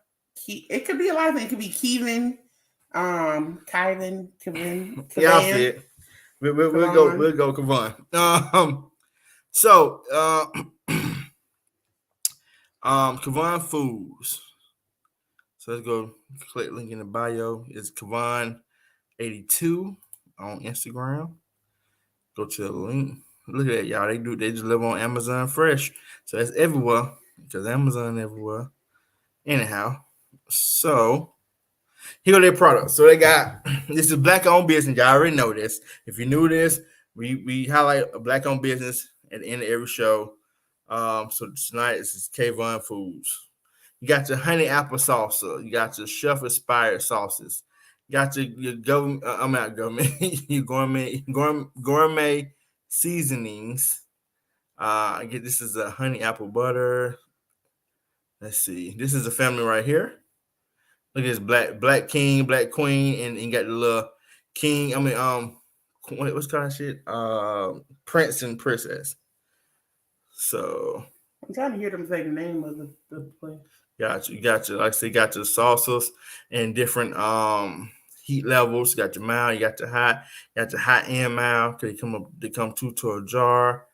It could be a lot of things. It could be Kevin. Kevin. Yeah, I'll see it. We'll go Kayvon. So Kayvon Foods. So let's go click link in the bio. It's Kayvon82 on Instagram. Go to the link. Look at that, y'all. They just live on Amazon Fresh. So that's everywhere. Because Amazon everywhere. Anyhow. So here go their products. So they got this is black owned business. Y'all already know this. If you're new to this, we highlight a black owned business at the end of every show. So tonight this is Kayvon Foods. You got your honey apple salsa. You got your chef inspired sauces. You got your government. I'm not government. Your gourmet seasonings. This is a honey apple butter. Let's see. This is a family right here. Look at this black king, black queen, and you got the little king. What's kind of shit? Prince and princess. So I'm trying to hear them say the name of the place. You got your, like I said, got your sauces and different heat levels. You got your mild, you got your hot, and mild. They come two to a jar.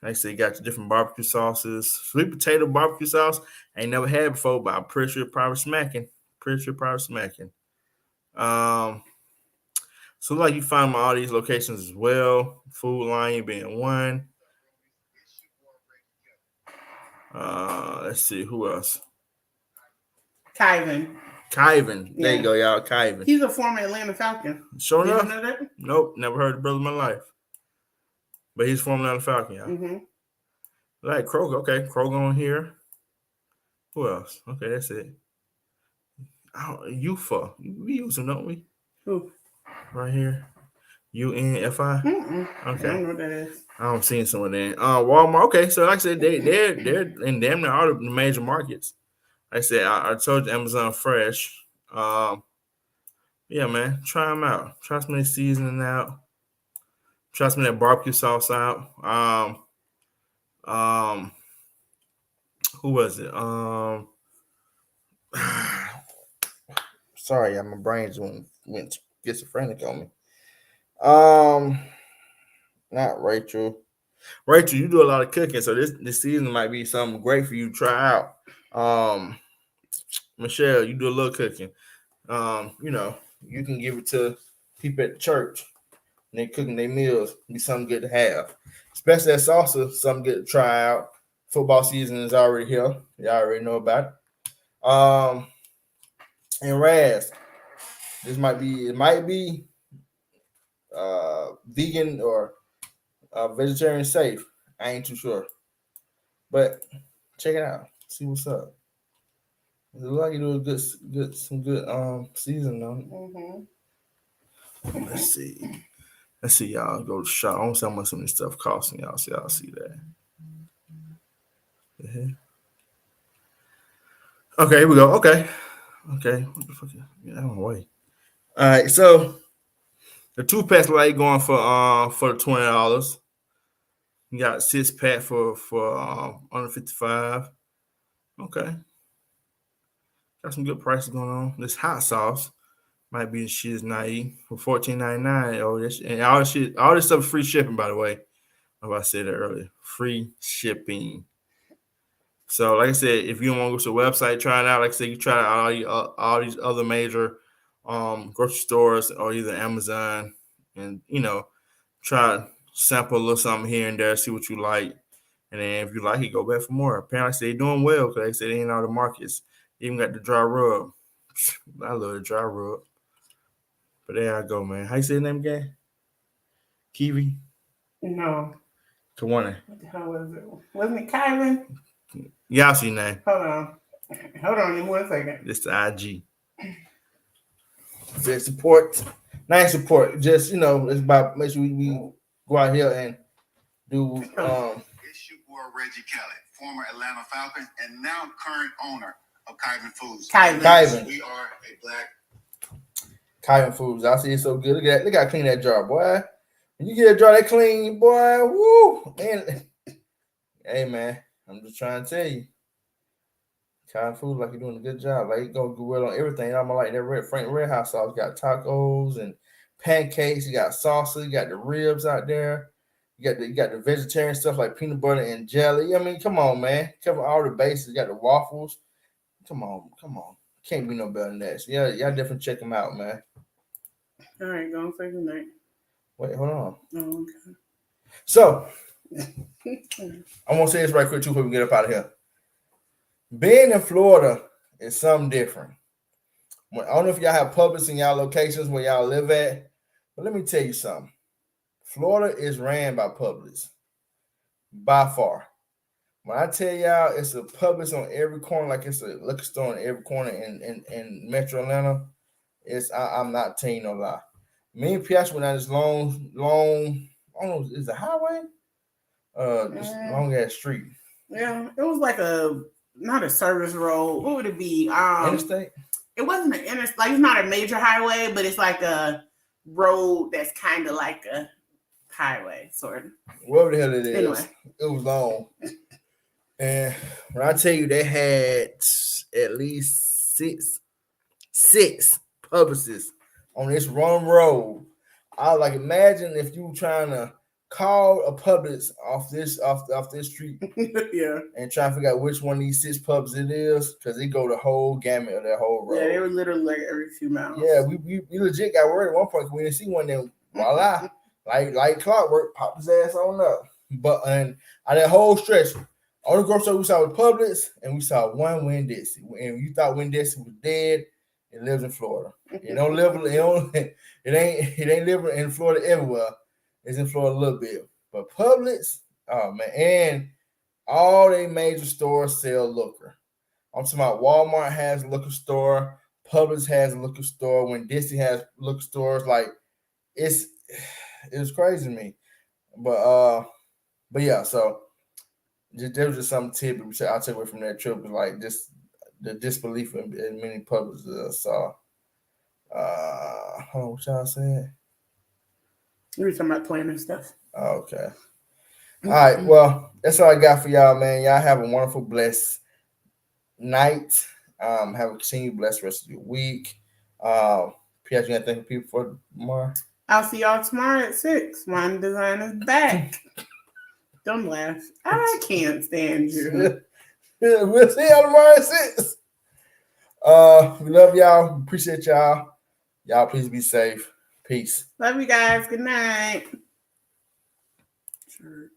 Like I said, you got your different barbecue sauces. Sweet potato barbecue sauce I ain't never had before, but I'm pretty sure probably smacking. So like you find all these locations as well. Food Lion being one. Let's see who else. Kyvan. There you go, y'all. Kyvan. He's a former Atlanta Falcon. Sure enough. Did you know that? Nope, never heard the brother in my life. But he's former Atlanta Falcon, y'all. Mm-hmm. Like Kroger, okay. Kroger on here. Who else? Okay, that's it. UFA. We use them, don't we? Who? Right here. UNFI. Okay. I don't know what that is. I'm seeing some of that. Walmart. Okay, so like I said, they're in damn near all the major markets. Like I said, I told you Amazon Fresh. Yeah, man, try them out. Try some of their seasoning out. Try some of that barbecue sauce out. Who was it? Sorry, my brain just went schizophrenic on me. Not Rachel. Rachel, you do a lot of cooking, so this season might be something great for you to try out. Michelle, you do a little cooking. You can give it to people at the church. And they cooking their meals. Be something good to have. Especially that salsa, something good to try out. Football season is already here. Y'all already know about it. And Raz, it might be vegan or vegetarian safe. I ain't too sure. But check it out. See what's up. It looks like you do some good season on it. Mm-hmm. Let's see, y'all. Go to shop. I don't see how much some of this stuff costing y'all. So y'all see that. Okay, here we go. Okay. What the fuck? Get out of my way. All right, so the 2-pack light going for $20. You got 6-pack for under $55. Okay, got some good prices going on. This hot sauce might be the shit is naive for $14.99. Oh, and all this stuff is free shipping, by the way. I said that earlier. Free shipping. So, like I said, if you don't want to go to the website, try it out. Like I said, you try out all these other major grocery stores or either Amazon, and try to sample a little something here and there, see what you like, and then if you like it, go back for more. Apparently, they're doing well because they say they ain't all the markets. They even got the dry rub. I love the dry rub. But there I go, man. How you say the name again? Kiwi? No. Tawana. What the hell was it? Wasn't it Kylan? Yeah, I see your name. Hold on, give me 1 second. It's the IG. Said support. Nice support. Just, it's about make sure we go out here and do It's your boy Reggie Kelly, former Atlanta Falcon and now current owner of Kyvan Foods. Kyvan. We are a black Kyvan Foods. I see it's so good. Look at that. Look how clean that jar, boy. When you get a jar that clean, boy, woo. Man. Hey man, I'm just trying to tell you. Kyvan Foods, like you're doing a good job. Like it's gonna go well on everything. I'm like that Frank Red House sauce. Got tacos and pancakes. You got salsa. You got the ribs out there. You got the vegetarian stuff like peanut butter and jelly. I mean, come on, man. Cover all the bases. You got the waffles. Come on. Can't be no better than that. So, yeah, y'all definitely check them out, man. All right, go and say good night. Wait, hold on. Oh, okay. So, I'm going to say this right quick, too, before we get up out of here. Being in Florida is something different. I don't know if y'all have Publix in y'all locations where y'all live at, but let me tell you something. Florida is ran by Publix, by far. When I tell y'all it's a Publix on every corner, like it's a liquor store on every corner in Metro Atlanta, I'm not telling you no lie. Me and Piash went down this long, I don't know, is it a highway? This long ass street. Yeah, it was like not a service road. What would it be? Interstate? It wasn't an interstate. Like, it's not a major highway, but it's like a road that's kind of like a highway, sort of. Whatever the hell it is. Anyway. It was long. And when I tell you they had at least six Publixes on this one road, I was like, imagine if you were trying to call a Publix off this street, yeah, and try to figure out which one of these 6 pubs it is, because they go the whole gamut of that whole road. Yeah, they were literally like every few miles. Yeah, we legit got worried at one point because we didn't see one of them. Voila, like clockwork, popped his ass on up. But on that whole stretch, all the grocery store we saw was Publix, and we saw one Winn-Dixie. And you thought Winn-Dixie was dead, it lives in Florida. It don't live. It ain't living in Florida everywhere. It's in Florida a little bit. But Publix, oh man, and all they major stores sell liquor. I'm talking about Walmart has a liquor store, Publix has a liquor store, Winn-Dixie has liquor stores. Like it was crazy to me. But yeah, so there was just some tip I'll take away from that trip, was like just the disbelief in many Publix saw. Hold on, what y'all saying? We were talking about planning stuff. Okay. All right. Well, that's all I got for y'all, man. Y'all have a wonderful, blessed night. Have a continued blessed rest of your week. Pierre, you got to thank people for tomorrow? I'll see y'all tomorrow at 6. Wine Design is back. Don't laugh. I can't stand you. We'll see y'all tomorrow at 6. We love y'all. Appreciate y'all. Y'all please be safe. Peace. Love you guys. Good night. Sure.